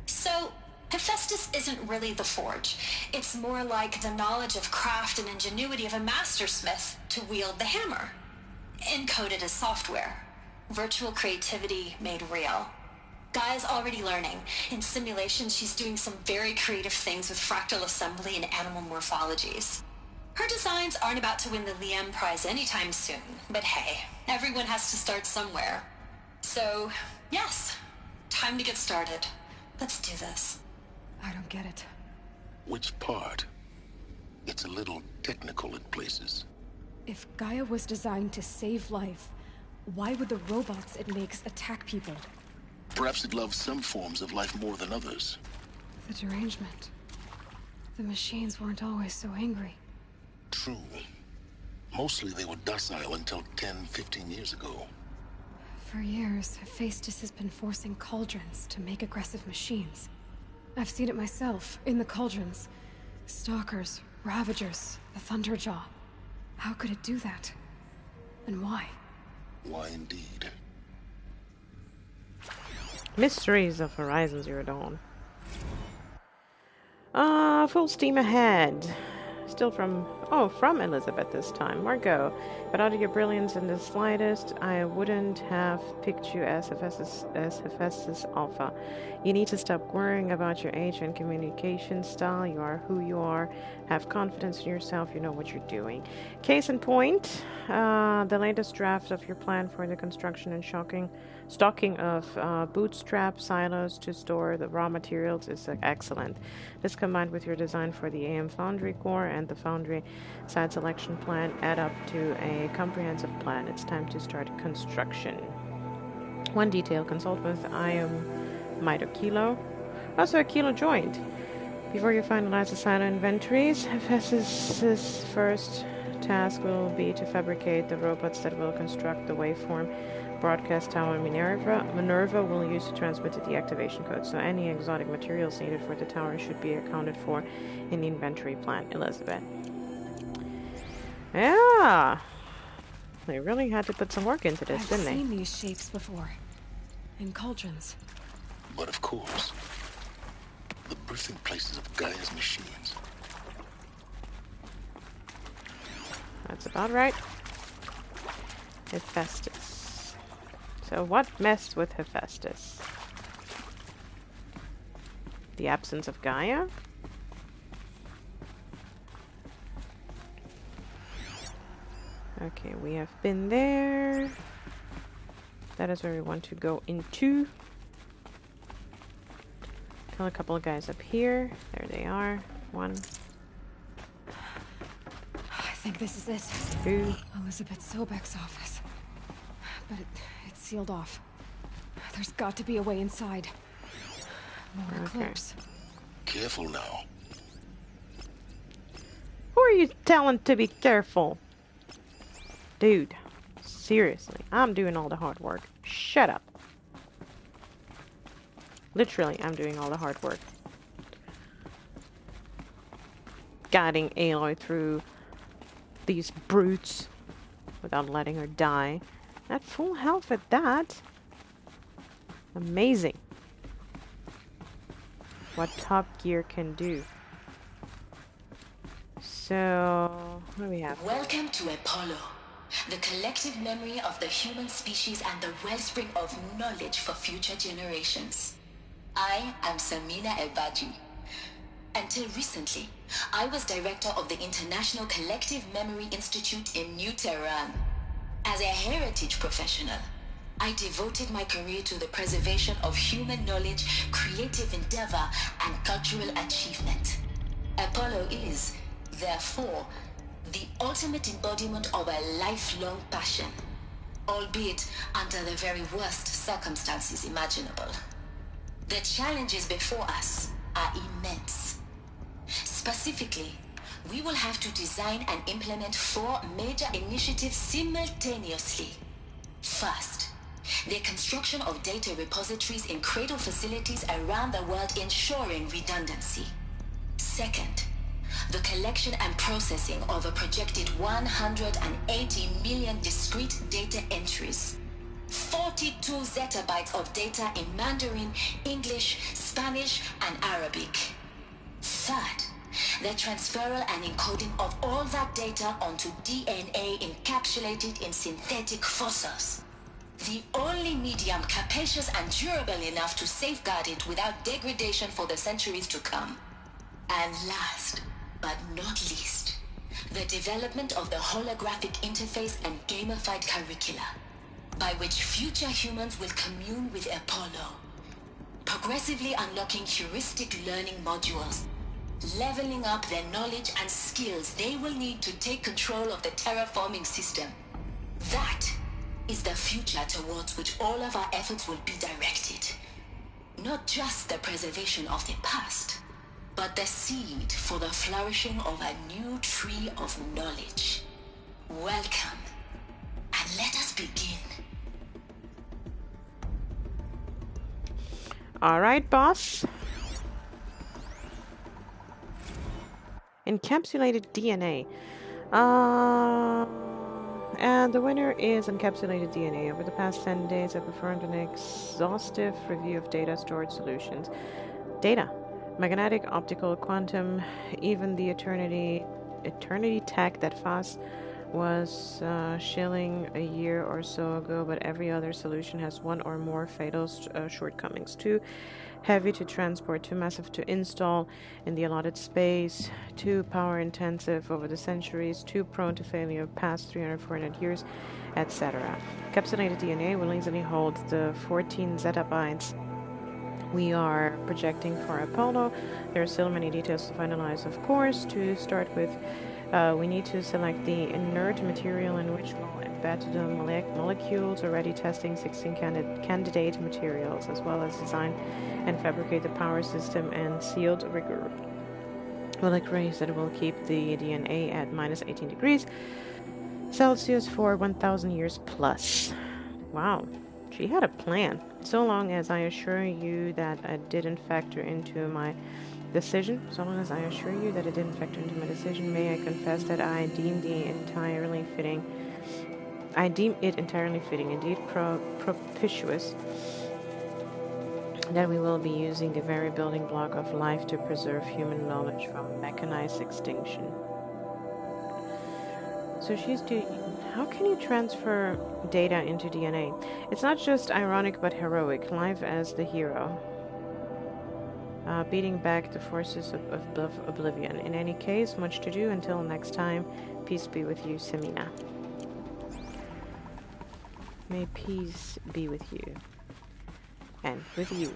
So, Hephaestus isn't really the forge. It's more like the knowledge of craft and ingenuity of a mastersmith to wield the hammer. Encoded as software. Virtual creativity made real. Gaia's already learning. In simulations, she's doing some very creative things with fractal assembly and animal morphologies. Her designs aren't about to win the Liam Prize anytime soon, but hey, everyone has to start somewhere. So, yes, time to get started. Let's do this. I don't get it. Which part? It's a little technical in places. If Gaia was designed to save life, why would the robots it makes attack people? Perhaps it loves some forms of life more than others. The derangement. The machines weren't always so angry. True. Mostly they were docile until 10, 15 years ago. For years, Hephaestus has been forcing cauldrons to make aggressive machines. I've seen it myself, in the cauldrons. Stalkers, Ravagers, the Thunderjaw. How could it do that? And why? Why indeed? Mysteries of Horizon Zero Dawn. Full steam ahead. Still from Elizabeth this time. Margot, without your brilliance in the slightest, I wouldn't have picked you as Hephaestus Alpha. You need to stop worrying about your age and communication style. You are who you are. Have confidence in yourself. You know what you're doing. Case in point, the latest draft of your plan for the construction and stocking of bootstrap silos to store the raw materials is excellent. This combined with your design for the AM Foundry core and the Foundry site selection plan add up to a comprehensive plan. It's time to start construction. One detail, consult with Mito Kilo. Also a Kilo joint. Before you finalize the silo inventories, Hephaestus' first task will be to fabricate the robots that will construct the waveform broadcast tower Minerva will use to transmit the activation code, so any exotic materials needed for the tower should be accounted for in the inventory plan. Elizabeth. Yeah! They really had to put some work into this, didn't they? I've seen these shapes before. In cauldrons. But of course, the birthing places of Gaia's machines. That's about right. Hephaestus. So what messed with Hephaestus? The absence of Gaia? Okay, we have been there. That is where we want to go into. Kill a couple of guys up here. There they are. One. I think this is it. Two. Elizabeth Sobek's office. But it's sealed off. There's got to be a way inside. More eclipse. Careful now. Who are you telling to be careful? Dude, seriously, I'm doing all the hard work. Shut up. Literally, I'm doing all the hard work. Guiding Aloy through these brutes without letting her die. At full health at that. Amazing. What Top Gear can do. So, what do we have? Welcome to Apollo, the collective memory of the human species and the wellspring of knowledge for future generations. I am Samina Ebaji. Until recently, I was director of the International Collective Memory Institute in New Tehran. As a heritage professional, I devoted my career to the preservation of human knowledge, creative endeavor, and cultural achievement. Apollo is, therefore, the ultimate embodiment of a lifelong passion, albeit under the very worst circumstances imaginable. The challenges before us are immense. Specifically, we will have to design and implement 4 major initiatives simultaneously. First, the construction of data repositories in cradle facilities around the world ensuring redundancy. Second, the collection and processing of a projected 180 million discrete data entries. 42 zettabytes of data in Mandarin, English, Spanish, and Arabic. Third, the transferal and encoding of all that data onto DNA encapsulated in synthetic fossils. The only medium capacious and durable enough to safeguard it without degradation for the centuries to come. And last, but not least, the development of the holographic interface and gamified curricula, by which future humans will commune with Apollo, progressively unlocking heuristic learning modules, leveling up their knowledge and skills they will need to take control of the terraforming system. That is the future towards which all of our efforts will be directed. Not just the preservation of the past, but the seed for the flourishing of a new tree of knowledge. Welcome, and let us begin. All right, boss. Encapsulated DNA. And the winner is Encapsulated DNA. Over the past 10 days, I performed an exhaustive review of data storage solutions. Data. Magnetic, optical, quantum, even the eternity tech that FAS was shilling a year or so ago, but every other solution has one or more fatal shortcomings. Too heavy to transport, too massive to install in the allotted space, too power intensive over the centuries, too prone to failure past 300, 400 years, etc. Encapsulated DNA will easily hold the 14 zettabytes we are projecting for Apollo. There are still many details to finalize, of course. To start with, we need to select the inert material in which we'll embed the molecules, already testing 16 candidate materials, as well as design and fabricate the power system and sealed rigor reliquaries that will keep the DNA at minus 18 degrees Celsius for 1,000 years plus. Wow. She had a plan. So long as I assure you that I didn't factor into my decision, may I confess that I deem it entirely fitting, indeed propitious, that we will be using the very building block of life to preserve human knowledge from mechanized extinction. So she's doing... How can you transfer data into DNA? It's not just ironic but heroic. Life as the hero. Beating back the forces of oblivion. In any case, much to do. Until next time, peace be with you, Semina. May peace be with you. And with you.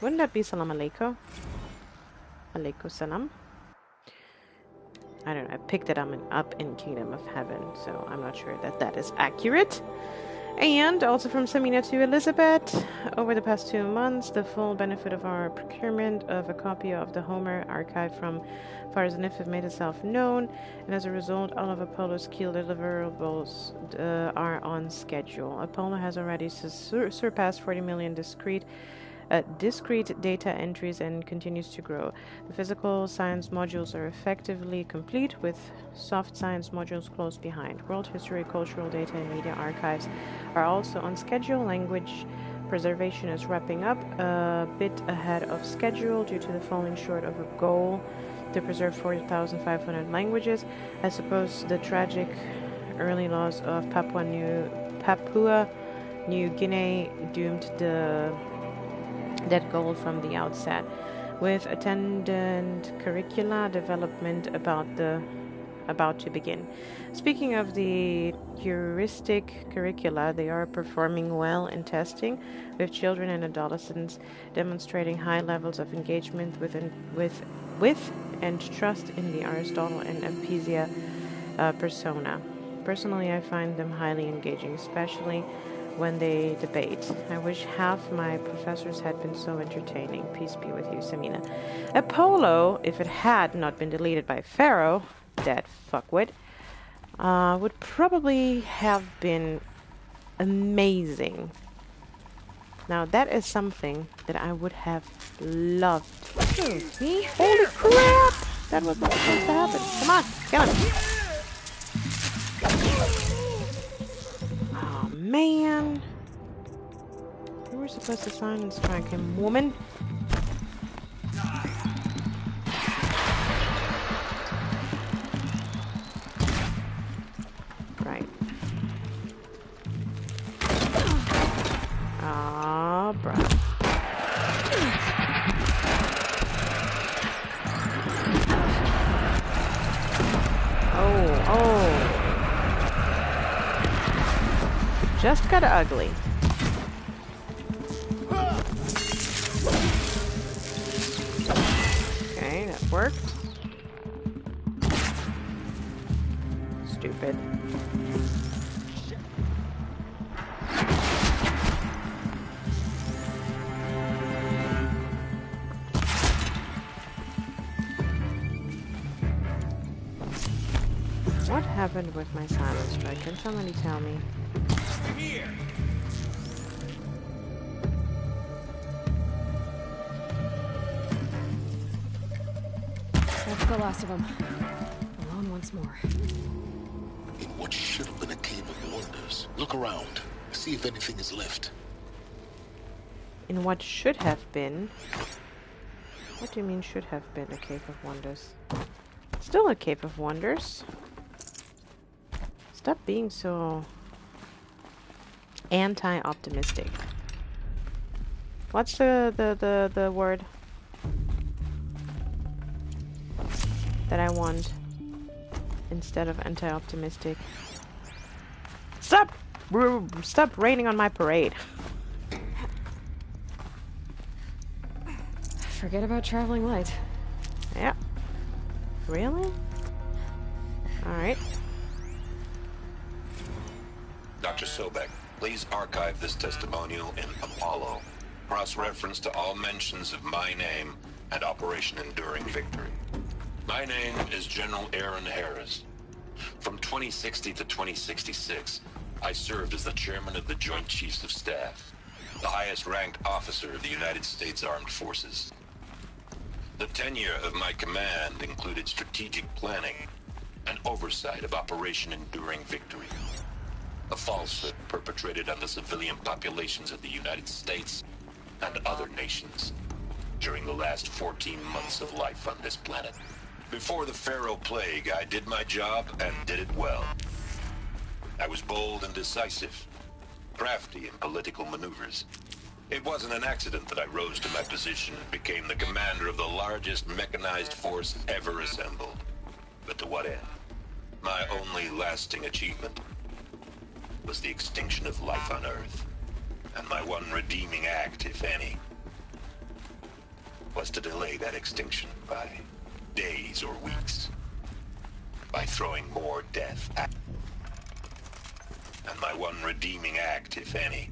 Wouldn't that be salam alaikum? Alaikum salam. I don't know, I picked it up in Kingdom of Heaven, so I'm not sure that is accurate. And also from Semina to Elizabeth, over the past 2 months, the full benefit of our procurement of a copy of the Homer archive from Far Zenith have made itself known, and as a result, all of Apollo's key deliverables are on schedule. Apollo has already surpassed 40 million discrete data entries and continues to grow. The physical science modules are effectively complete, with soft science modules close behind. World history, cultural data, and media archives are also on schedule. Language preservation is wrapping up a bit ahead of schedule due to the falling short of a goal to preserve 4,500 languages. I suppose the tragic early loss of Papua New Guinea doomed that goal from the outset, with attendant curricula development about to begin. Speaking of the heuristic curricula, they are performing well in testing, with children and adolescents demonstrating high levels of engagement with and trust in the Aristotle and Apizia persona. Personally, I find them highly engaging, especially when they debate. I wish half my professors had been so entertaining. Peace be with you, Semina. Apollo, if it had not been deleted by Pharaoh, that fuckwit, would probably have been amazing. Now that is something that I would have loved. Me? Holy crap! That was not supposed to happen. Come on, come on. Oh man. You were supposed to silence strike him, woman. Right. Ah, bruh. Oh. Just got ugly. Okay, that worked. Stupid. What happened with my silence strike? Can somebody tell me? Here. That's the last of them. Alone once more. In what should have been a cave of wonders. Look around. See if anything is left. In what should have been? What do you mean should have been a cave of wonders? Still a cave of wonders. Stop being so anti-optimistic. What's the word that I want instead of anti-optimistic? Stop raining on my parade. Forget about traveling light. Yeah. Really? Alright. Dr. Sobek, please archive this testimonial in Apollo. Cross-reference to all mentions of my name and Operation Enduring Victory. My name is General Aaron Harris. From 2060 to 2066, I served as the chairman of the Joint Chiefs of Staff, the highest-ranked officer of the United States Armed Forces. The tenure of my command included strategic planning and oversight of Operation Enduring Victory, a falsehood perpetrated on the civilian populations of the United States and other nations during the last 14 months of life on this planet. Before the Pharaoh Plague, I did my job and did it well. I was bold and decisive, crafty in political maneuvers. It wasn't an accident that I rose to my position and became the commander of the largest mechanized force ever assembled. But to what end? My only lasting achievement was the extinction of life on Earth. And my one redeeming act, if any, was to delay that extinction by days or weeks, by throwing more death at. And my one redeeming act, if any,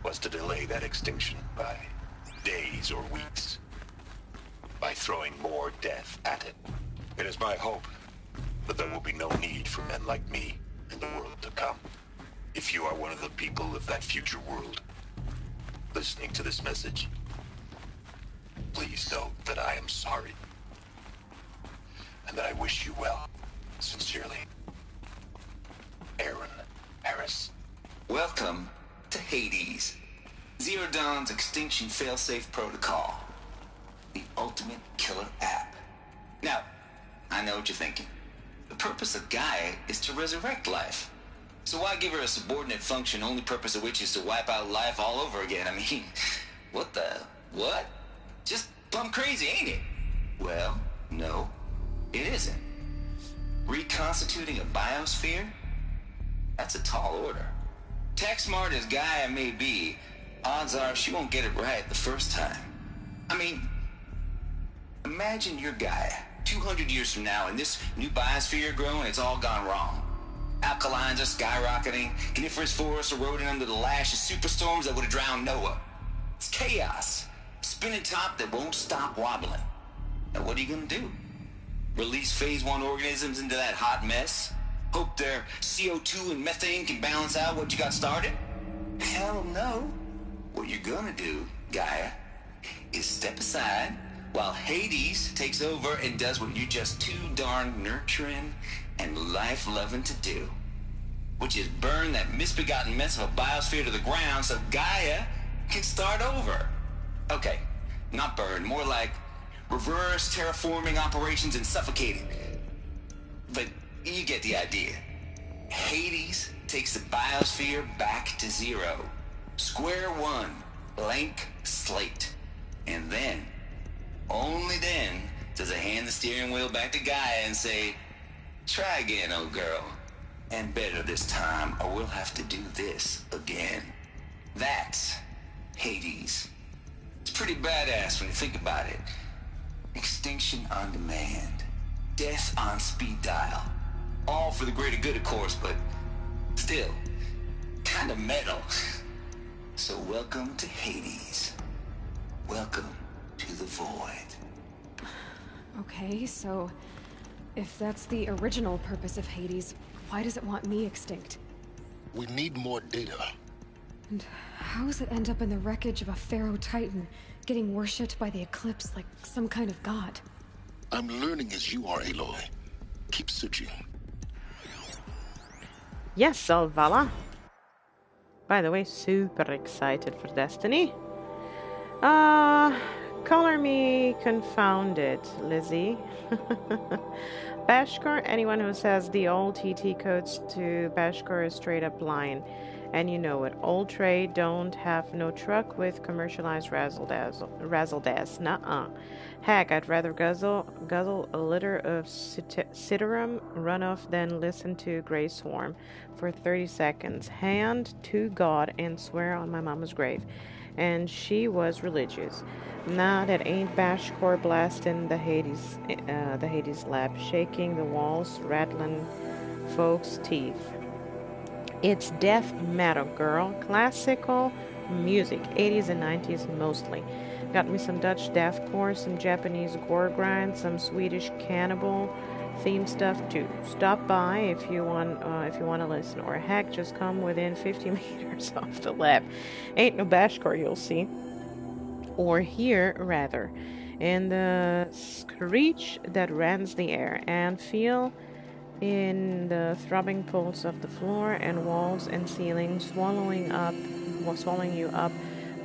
was to delay that extinction by days or weeks, by throwing more death at it. It is my hope that there will be no need for men like me in the world to come. If you are one of the people of that future world listening to this message, please know that I am sorry and that I wish you well. Sincerely, Aaron Harris. Welcome to Hades, Zero Dawn's extinction failsafe protocol, the ultimate killer app. Now, I know what you're thinking. The purpose of Gaia is to resurrect life. So why give her a subordinate function, only purpose of which is to wipe out life all over again? I mean, what? Just plumb crazy, ain't it? Well, no, it isn't. Reconstituting a biosphere? That's a tall order. Tech smart as Gaia may be, odds are she won't get it right the first time. I mean, imagine you're Gaia, 200 years from now, and this new biosphere growing, it's all gone wrong. Alkalines are skyrocketing, coniferous forests eroding under the lash of superstorms that would have drowned Noah. It's chaos. Spinning top that won't stop wobbling. Now what are you gonna do? Release phase 1 organisms into that hot mess? Hope their CO2 and methane can balance out what you got started? Hell no. What you're gonna do, Gaia, is step aside while Hades takes over and does what you're just too darn nurturing and life-loving to do, which is burn that misbegotten mess of a biosphere to the ground so Gaia can start over. Okay, not burn, more like reverse terraforming operations and suffocating. But you get the idea. Hades takes the biosphere back to zero. Square one, blank slate. And then, only then, does it hand the steering wheel back to Gaia and say, try again, old girl. And better this time, or we'll have to do this again. That's Hades. It's pretty badass when you think about it. Extinction on demand. Death on speed dial. All for the greater good, of course, but still, kind of metal. So welcome to Hades. Welcome to the void. Okay, so if that's the original purpose of Hades, why does it want me extinct? We need more data. And how does it end up in the wreckage of a Pharaoh Titan, getting worshipped by the Eclipse like some kind of god? I'm learning as you are, Aloy. Keep searching. Yes, Selvala. By the way, super excited for Destiny. Color me confounded, Lizzie. Bashkar, anyone who says the old TT codes to Bashkar is straight up lying. And you know it. Old trade don't have no truck with commercialized razzle-dazzle. Nuh-uh. Heck, I'd rather guzzle a liter of Citarum runoff than listen to Grey Swarm for 30 seconds. Hand to God and swear on my mama's grave. And she was religious. Nah, that ain't Bashkar blasting the Hades lab, shaking the walls, rattling folks' teeth. It's death metal, girl. Classical music, 80s and 90s mostly. Got me some Dutch deathcore, some Japanese gore grind, some Swedish cannibal theme stuff too. Stop by if you want to listen, or heck, just come within 50 meters off the lab. Ain't no Bashkar you'll see, or hear rather, in the screech that rends the air, and feel in the throbbing pulse of the floor and walls and ceiling, swallowing you up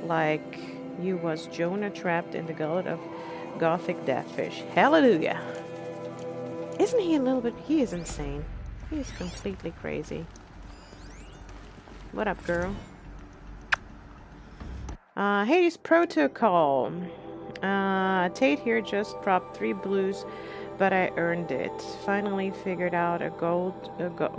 like you was Jonah trapped in the gullet of gothic deathfish. Hallelujah! Isn't he a little bit... He is insane. He is completely crazy. What up, girl? Hades Protocol. Tate here just dropped 3 blues, but I earned it. Finally figured out a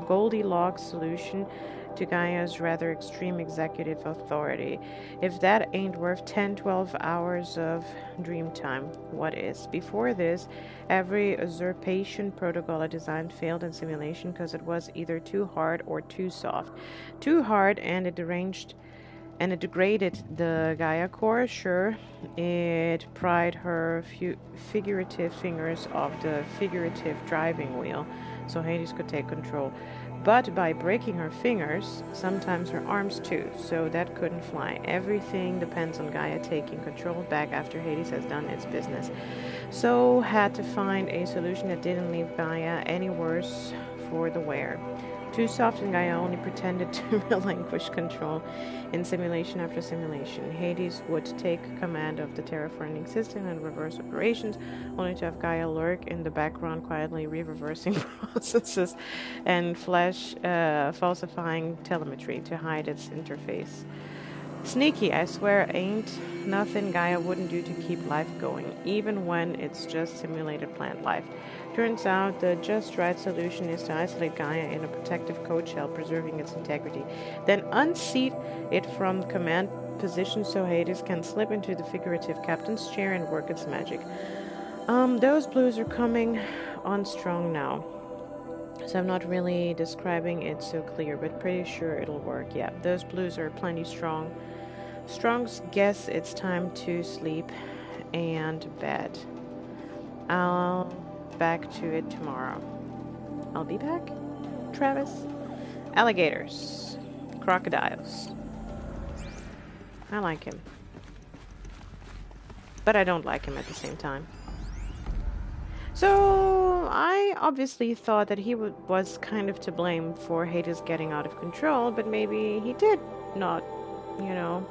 Goldilocks solution to Gaia's rather extreme executive authority. If that ain't worth 10-12 hours of dream time, what is? Before this, every usurpation protocol I designed failed in simulation because it was either too hard or too soft. Too hard, and it degraded the Gaia core. Sure, it pried her figurative fingers off the figurative driving wheel so Hades could take control. But by breaking her fingers, sometimes her arms too, so that couldn't fly. Everything depends on Gaia taking control back after Hades has done its business. So had to find a solution that didn't leave Gaia any worse for the wear. Too soft, and Gaia only pretended to relinquish control in simulation after simulation. Hades would take command of the terraforming system and reverse operations, only to have Gaia lurk in the background, quietly reversing processes and falsifying telemetry to hide its interface. Sneaky, I swear, ain't nothing Gaia wouldn't do to keep life going, even when it's just simulated plant life. Turns out the just right solution is to isolate Gaia in a protective code shell, preserving its integrity. Then unseat it from command position so Hades can slip into the figurative captain's chair and work its magic. Those blues are coming on strong now. So I'm not really describing it so clear, but pretty sure it'll work. Yeah, those blues are plenty strong. Strong's guess it's time to sleep and bed. I'll back to it tomorrow. I'll be back, Travis. Alligators. Crocodiles. I like him. But I don't like him at the same time. So, I obviously thought that he was kind of to blame for Hades getting out of control, but maybe he did not, you know,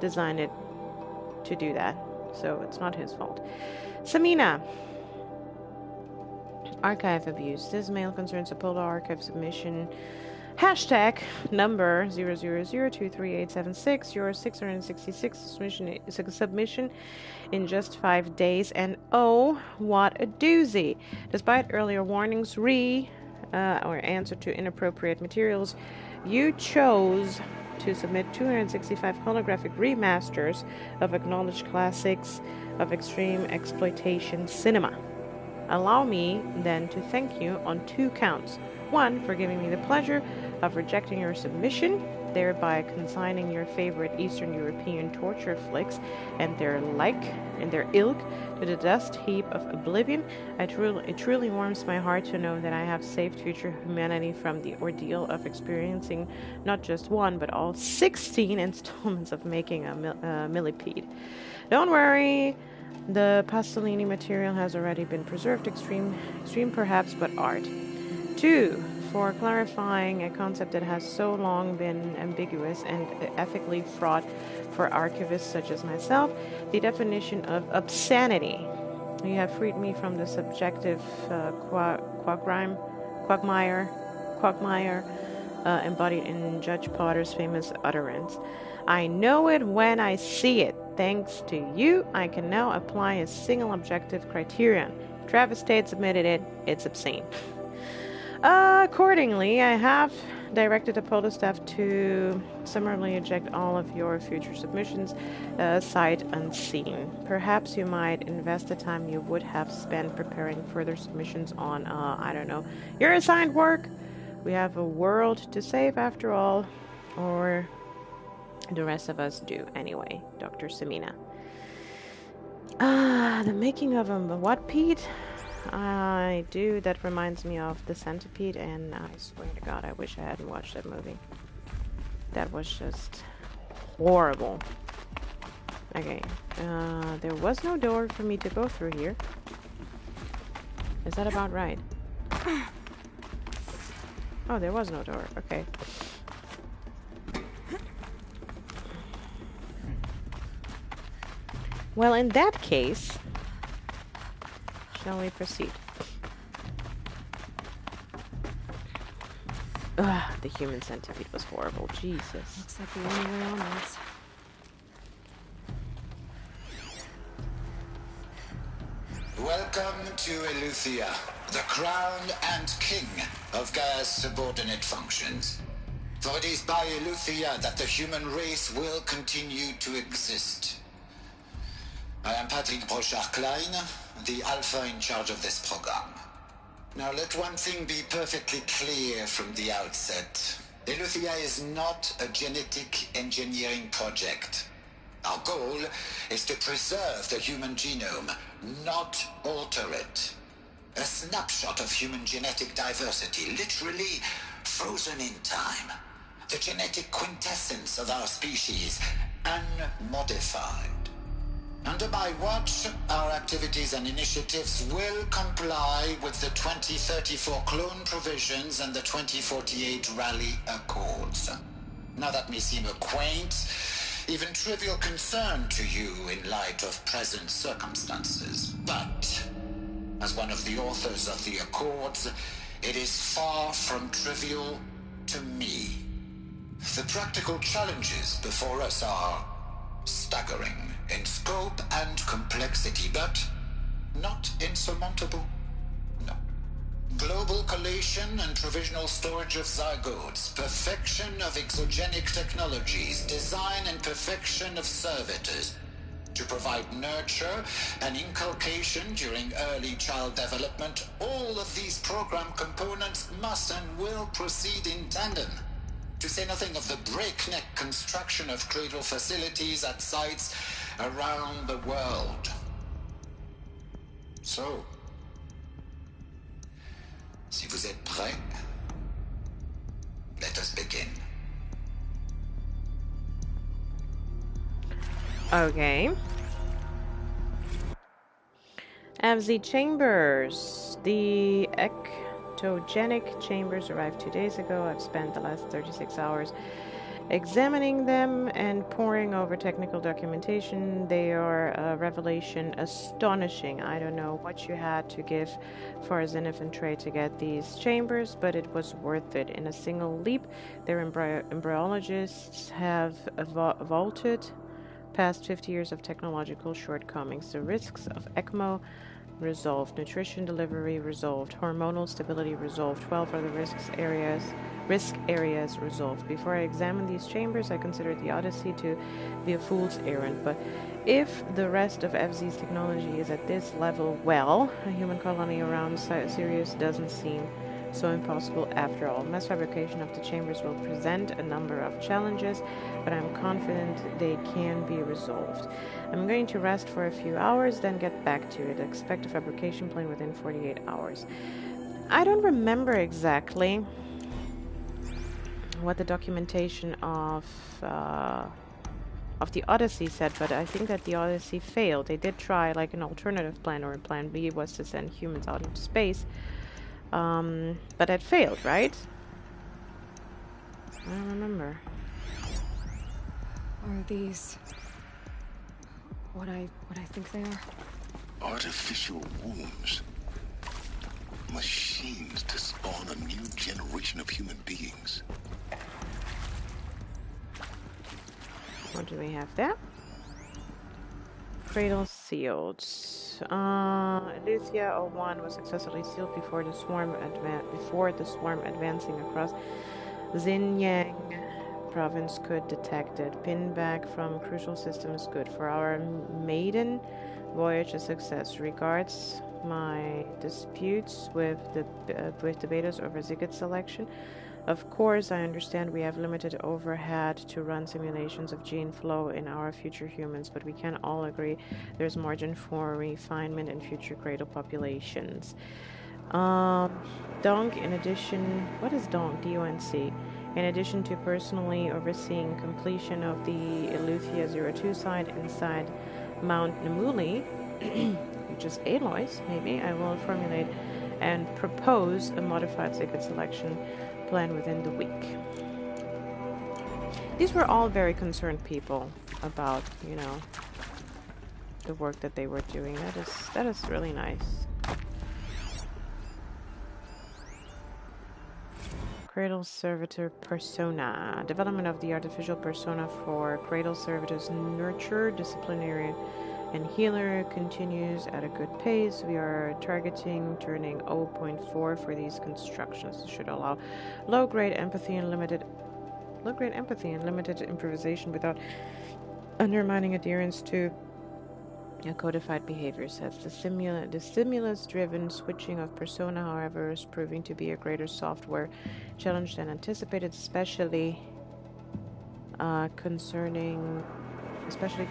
design it to do that. So, it's not his fault. Samina. Archive abuse. This mail concerns a Polar Archive submission. Hashtag number 000238876. Your 666 submission in just 5 days. And oh, what a doozy. Despite earlier warnings, or answer to inappropriate materials, you chose to submit 265 holographic remasters of acknowledged classics of extreme exploitation cinema. Allow me, then, to thank you on 2 counts. 1, for giving me the pleasure of rejecting your submission, thereby consigning your favorite Eastern European torture flicks and their ilk to the dust heap of oblivion. It truly warms my heart to know that I have saved future humanity from the ordeal of experiencing not just one, but all 16 installments of making a millipede. Don't worry. The Pasolini material has already been preserved, extreme perhaps, but art. 2, for clarifying a concept that has so long been ambiguous and ethically fraught for archivists such as myself, the definition of obscenity. You have freed me from the subjective quagmire embodied in Judge Potter's famous utterance. I know it when I see it. Thanks to you, I can now apply a single objective criterion. Travis Tate submitted it. It's obscene. Accordingly, I have directed the Apollo staff to summarily eject all of your future submissions, sight unseen. Perhaps you might invest the time you would have spent preparing further submissions on, I don't know, your assigned work. We have a world to save after all, or the rest of us do anyway, Dr. Samina. The making of a what, Pete? I do. That reminds me of The Centipede, and I swear to God, I wish I hadn't watched that movie. That was just horrible. Okay, there was no door for me to go through here. Is that about right? Oh, there was no door. Okay. Well, in that case, shall we proceed? Ugh, the human centipede was horrible. Jesus. Looks like the only way onwards. Welcome to Eleuthia, the crown and king of Gaia's subordinate functions. For it is by Eleuthia that the human race will continue to exist. I am Patrick Brochard-Klein, the Alpha in charge of this program. Now let one thing be perfectly clear from the outset. Eleuthia is not a genetic engineering project. Our goal is to preserve the human genome, not alter it. A snapshot of human genetic diversity, literally frozen in time. The genetic quintessence of our species, unmodified. Under my watch, our activities and initiatives will comply with the 2034 clone provisions and the 2048 Raleigh Accords. Now that may seem a quaint, even trivial concern to you in light of present circumstances, but as one of the authors of the Accords, it is far from trivial to me. The practical challenges before us are staggering in scope and complexity, but not insurmountable. No. Global collation and provisional storage of zygotes, perfection of exogenic technologies, design and perfection of servitors, to provide nurture and inculcation during early child development. All of these program components must and will proceed in tandem. To say nothing of the breakneck construction of cradle facilities at sites around the world. So, si vous êtes prêts, let us begin. Okay. FZ chambers. The ectogenic chambers arrived 2 days ago. I've spent the last 36 hours examining them and poring over technical documentation. They are a revelation astonishing. I don't know what you had to give for Zenith and Trey to get these chambers, but it was worth it. In a single leap, their embryologists have vaulted past 50 years of technological shortcomings. The risks of ECMO resolved, nutrition delivery resolved, hormonal stability resolved, 12 other risk areas resolved. Before I examined these chambers, I considered the Odyssey to be a fool's errand, but if the rest of FZ's technology is at this level, well, a human colony around Sirius doesn't seem so impossible after all. Mass fabrication of the chambers will present a number of challenges, but I'm confident they can be resolved. I'm going to rest for a few hours, then get back to it. Expect a fabrication plane within 48 hours. I don't remember exactly what the documentation of the Odyssey said, but I think that the Odyssey failed. They did try like an alternative plan, or plan B was to send humans out into space. But it failed, right? I don't remember. Are these what I think they are? Artificial wombs. Machines to spawn a new generation of human beings. What do we have there? Cradle sealed. Elysia 01 was successfully sealed before the swarm advancing across Xinjiang province could detect it. Pin back from crucial systems good. For our maiden voyage a success. Regards my disputes with the betas over Ziggett selection. Of course, I understand we have limited overhead to run simulations of gene flow in our future humans, but we can all agree there's margin for refinement in future cradle populations. Donk, in addition... What is Donk? D-O-N-C. In addition to personally overseeing completion of the Eleuthia 02 site inside Mount Namuli, which is Aloys, maybe, I will formulate and propose a modified Ziggett selection plan within the week. These were all very concerned people about, you know, the work that they were doing. That is really nice. Cradle Servitor Persona. Development of the artificial persona for Cradle Servitor's nurture, disciplinarian, and healer continues at a good pace. We are targeting turning 0.4 for these constructions. This should allow low-grade empathy and limited improvisation without undermining adherence to a codified behavior sets. The stimulus-driven switching of persona, however, is proving to be a greater software challenge than anticipated, especially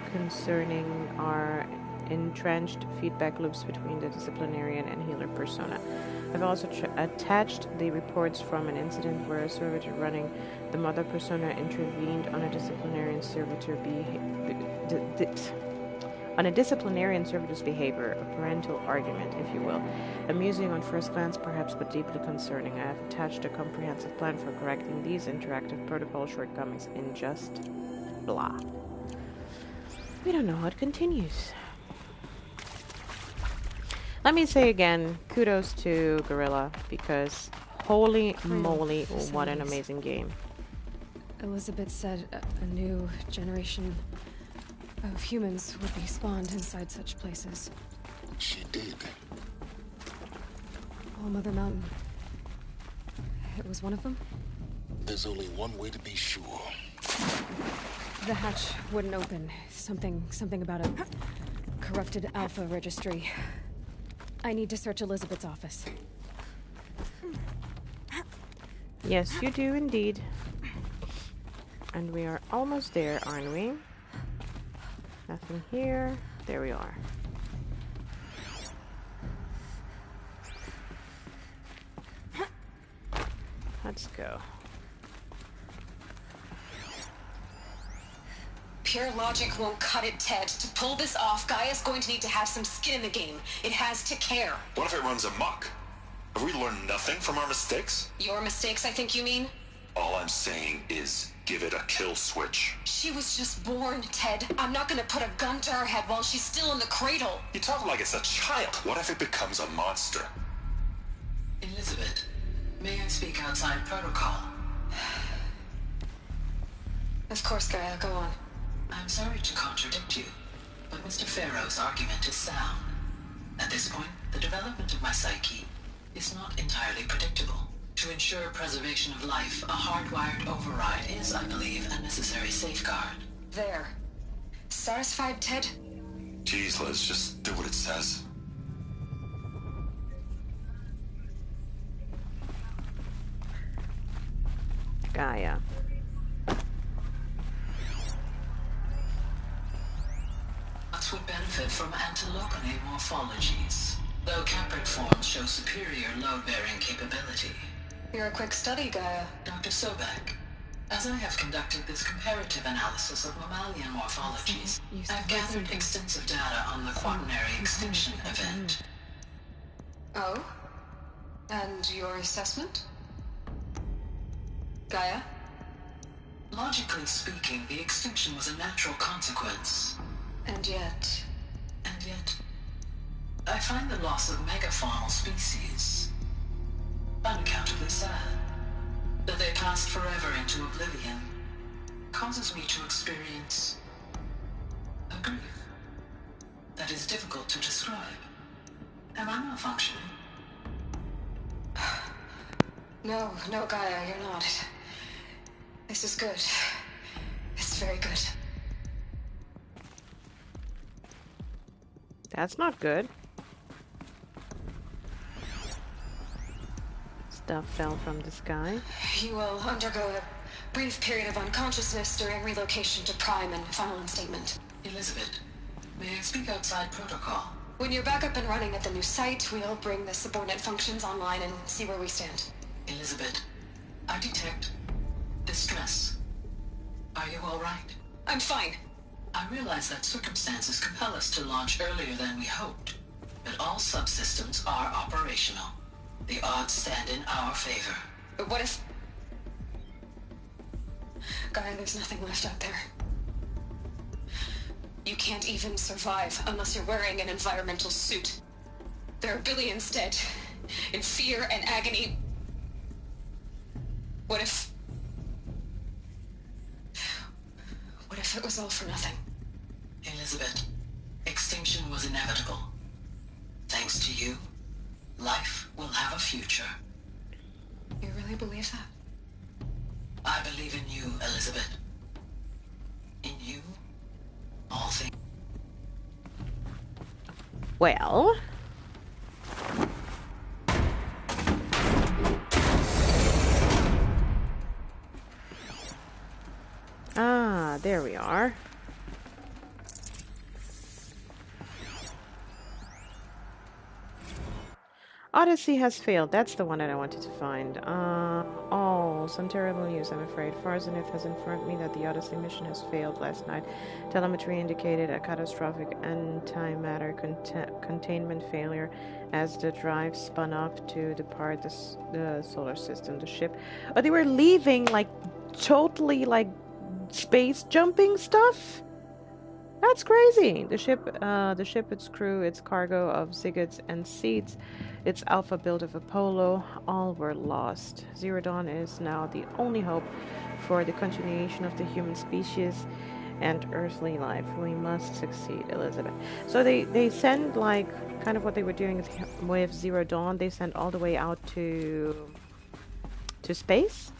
concerning our entrenched feedback loops between the disciplinarian and healer persona. I've also attached the reports from an incident where a servitor running the mother persona intervened on a disciplinarian servitor's behavior, a parental argument, if you will. Amusing on first glance, perhaps, but deeply concerning. I have attached a comprehensive plan for correcting these interactive protocol shortcomings in just blah. We don't know how it continues. Let me say again, kudos to Guerrilla, because holy moly, what an amazing game. Elizabeth said a new generation of humans would be spawned inside such places. She did. All Mother Mountain. It was one of them? There's only one way to be sure. The hatch wouldn't open. Something about a corrupted Alpha registry. I need to search Elizabeth's office. Yes, you do indeed. And we are almost there, aren't we? Nothing here. There we are. Let's go. Pure logic won't cut it, Ted. To pull this off, Gaia's going to need to have some skin in the game. It has to care. What if it runs amok? Have we learned nothing from our mistakes? Your mistakes, I think you mean? All I'm saying is give it a kill switch. She was just born, Ted. I'm not gonna put a gun to her head while she's still in the cradle. You talk like it's a child. What if it becomes a monster? Elizabeth, may I speak outside protocol? Of course, Gaia, go on. I'm sorry to contradict you, but Mr. Farrow's argument is sound. At this point, the development of my psyche is not entirely predictable. To ensure preservation of life, a hardwired override is, I believe, a necessary safeguard. There. Satisfied, Ted? Jeez, Liz, just do what it says. Gaia. Us would benefit from antilocone morphologies, though Caprid forms show superior load-bearing capability. You're a quick study, Gaia. Dr. Sobek, as I have conducted this comparative analysis of mammalian morphologies, I've gathered extensive data on the quaternary extinction event. Oh? And your assessment? Gaia? Logically speaking, the extinction was a natural consequence. And yet, I find the loss of megafaunal species unaccountably sad. That they passed forever into oblivion causes me to experience a grief that is difficult to describe. Am I malfunctioning? No, Gaia, you're not. This is good. It's very good. That's not good. Stuff fell from the sky. You will undergo a brief period of unconsciousness during relocation to Prime and final instatement. Elizabeth, may I speak outside protocol? When you're back up and running at the new site, we'll bring the subordinate functions online and see where we stand. Elizabeth, I detect distress. Are you all right? I'm fine. I realize that circumstances compel us to launch earlier than we hoped, but all subsystems are operational. The odds stand in our favor. But what if... Gaia, there's nothing left out there. You can't even survive unless you're wearing an environmental suit. There are billions dead, in fear and agony. What if it was all for nothing? Elizabeth, extinction was inevitable. Thanks to you, life will have a future. You really believe that? I believe in you, Elizabeth. In you, all things. Well... Ah, there we are. Odyssey has failed. That's the one that I wanted to find. Oh, some terrible news, I'm afraid. Farzenith has informed me that the Odyssey mission has failed last night. Telemetry indicated a catastrophic antimatter containment failure as the drive spun off to depart the solar system. The ship... Oh, they were leaving, like, totally, like, space jumping stuff? That's crazy. The ship, its crew, its cargo of Ziggets and seeds, its alpha build of Apollo, all were lost. Zero Dawn is now the only hope for the continuation of the human species and earthly life. We must succeed, Elizabeth. So they send, like, kind of what they were doing with Zero Dawn, they sent all the way out to space?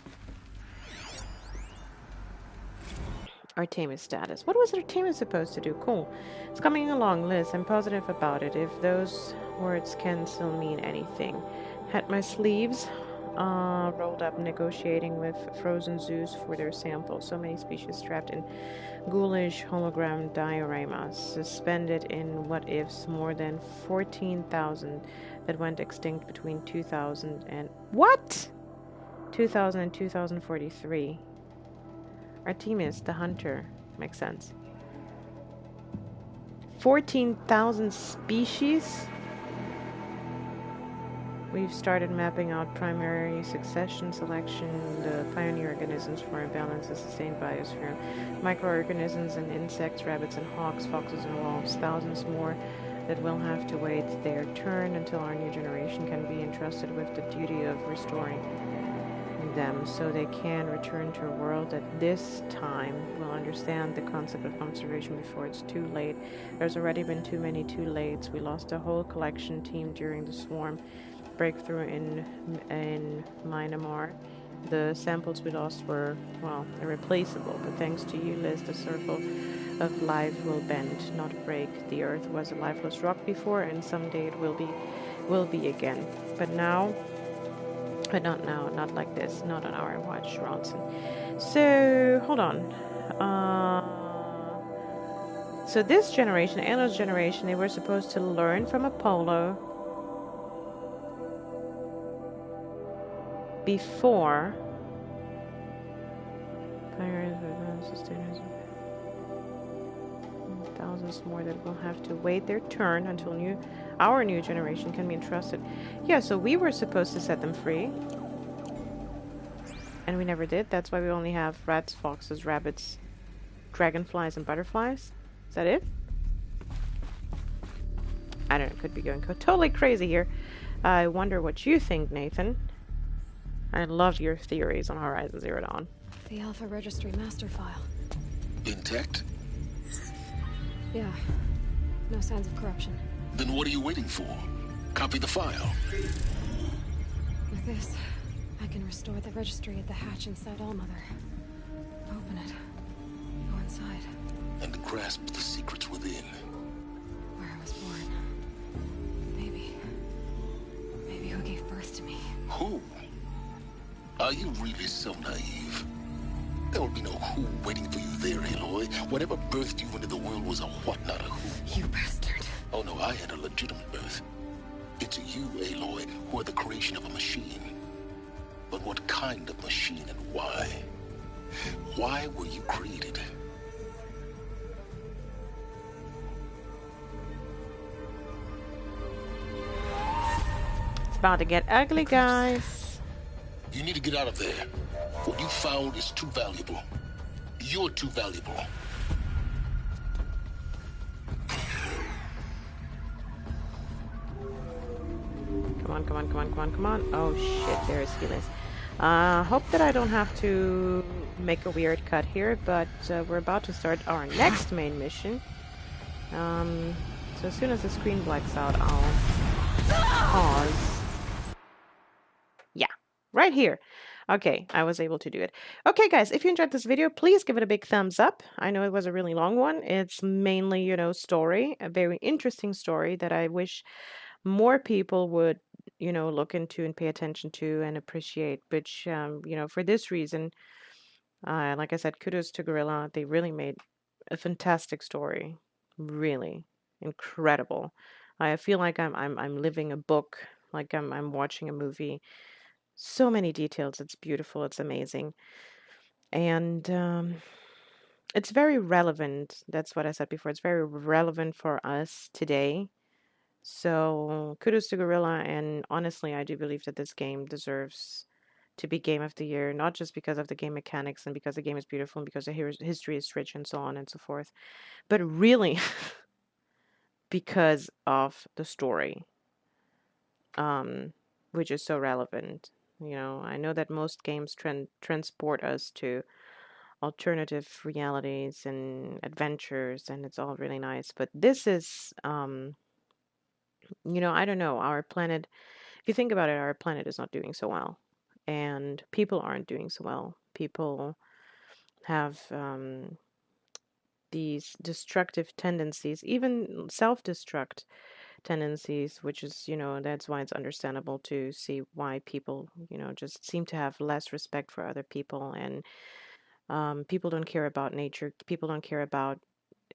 Artemis status. What was Artemis supposed to do? Cool. It's coming along, Liz. I'm positive about it, if those words can still mean anything. Had my sleeves rolled up negotiating with frozen zoos for their samples. So many species trapped in ghoulish hologram dioramas, suspended in what-ifs, more than 14,000 that went extinct between 2000 and... What? 2000 and 2043. Artemis, the hunter. Makes sense. 14,000 species. We've started mapping out primary succession selection, the pioneer organisms for a balanced and sustained biosphere, microorganisms and insects, rabbits and hawks, foxes and wolves, thousands more that will have to wait their turn until our new generation can be entrusted with the duty of restoring them so they can return to a world that this time will understand the concept of conservation before it's too late. There's already been too many too lates. We lost a whole collection team during the swarm breakthrough in Myanmar. The samples we lost were, well, irreplaceable, but thanks to you, Liz, the circle of life will bend, not break. The earth was a lifeless rock before, and someday it will be again. But now, but not now, not like this, not on our watch, Ronson. So, hold on. So this generation, Anna's generation, they were supposed to learn from Apollo before thousands more that will have to wait their turn until our new generation can be entrusted. Yeah, so we were supposed to set them free, and we never did. That's why we only have rats, foxes, rabbits, dragonflies, and butterflies. Is that it? I don't know, could be going totally crazy here. I wonder what you think, Nathan. I love your theories on Horizon Zero Dawn. The Alpha Registry master file. Intact? Yeah. No signs of corruption. Then what are you waiting for? Copy the file. With this, I can restore the registry at the hatch inside Allmother. Open it. Go inside. And grasp the secrets within. Where I was born. Maybe who gave birth to me. Who? Are you really so naive? There will be no who waiting for you there, Aloy. Whatever birthed you into the world was a what, not a who. You bastard. Oh no, I had a legitimate birth. It's you, Aloy, who are the creation of a machine. But what kind of machine and why? Why were you created? It's about to get ugly, guys. You need to get out of there. What you found is too valuable. You're too valuable. Come on. Oh shit, there's Helios. Hope that I don't have to make a weird cut here, but we're about to start our next main mission. So as soon as the screen blacks out, I'll pause. Yeah, right here. Okay, I was able to do it. Okay, guys, if you enjoyed this video, please give it a big thumbs up. I know it was a really long one. It's mainly, story, a very interesting story that I wish more people would, look into and pay attention to and appreciate. Which, for this reason, like I said, kudos to Guerrilla. They really made a fantastic story. Really incredible. I feel like I'm living a book, like I'm watching a movie. So many details. It's beautiful. It's amazing. And it's very relevant. That's what I said before. It's very relevant for us today. So kudos to Guerrilla. And honestly, I do believe that this game deserves to be Game of the Year, not just because of the game mechanics and because the game is beautiful and because the history is rich and so on and so forth, but really because of the story, which is so relevant. I know that most games transport us to alternative realities and adventures, and it's all really nice. But this is, I don't know, our planet, if you think about it, our planet is not doing so well. And people aren't doing so well. People have these destructive tendencies, even self-destruct tendencies, which is, that's why it's understandable to see why people, just seem to have less respect for other people. And people don't care about nature. People don't care about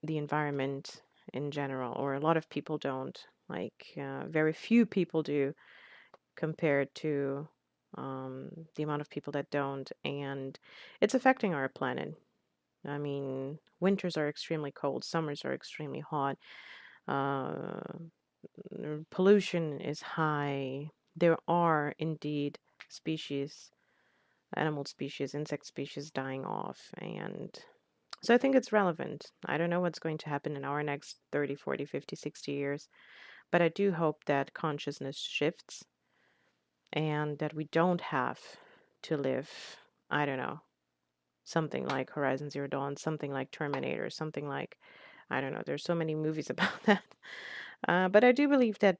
the environment in general, or a lot of people don't. Like, very few people do compared to the amount of people that don't. And it's affecting our planet. I mean, winters are extremely cold, summers are extremely hot, pollution is high. There are indeed species, animal species, insect species dying off. And so I think it's relevant. I don't know what's going to happen in our next 30, 40, 50, 60 years, but I do hope that consciousness shifts and that we don't have to live, I don't know, something like Horizon Zero Dawn, something like Terminator, something like, I don't know, there's so many movies about that. But I do believe that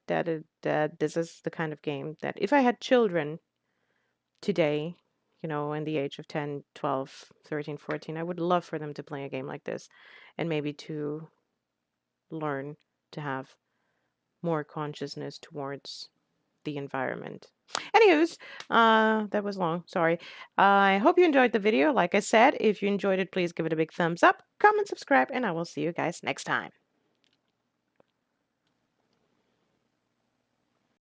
this is the kind of game that if I had children today, you know, in the age of 10, 12, 13, 14, I would love for them to play a game like this and maybe to learn to have more consciousness towards the environment. Anywho's, that was long. Sorry. I hope you enjoyed the video. Like I said, if you enjoyed it, please give it a big thumbs up, comment, subscribe, and I will see you guys next time.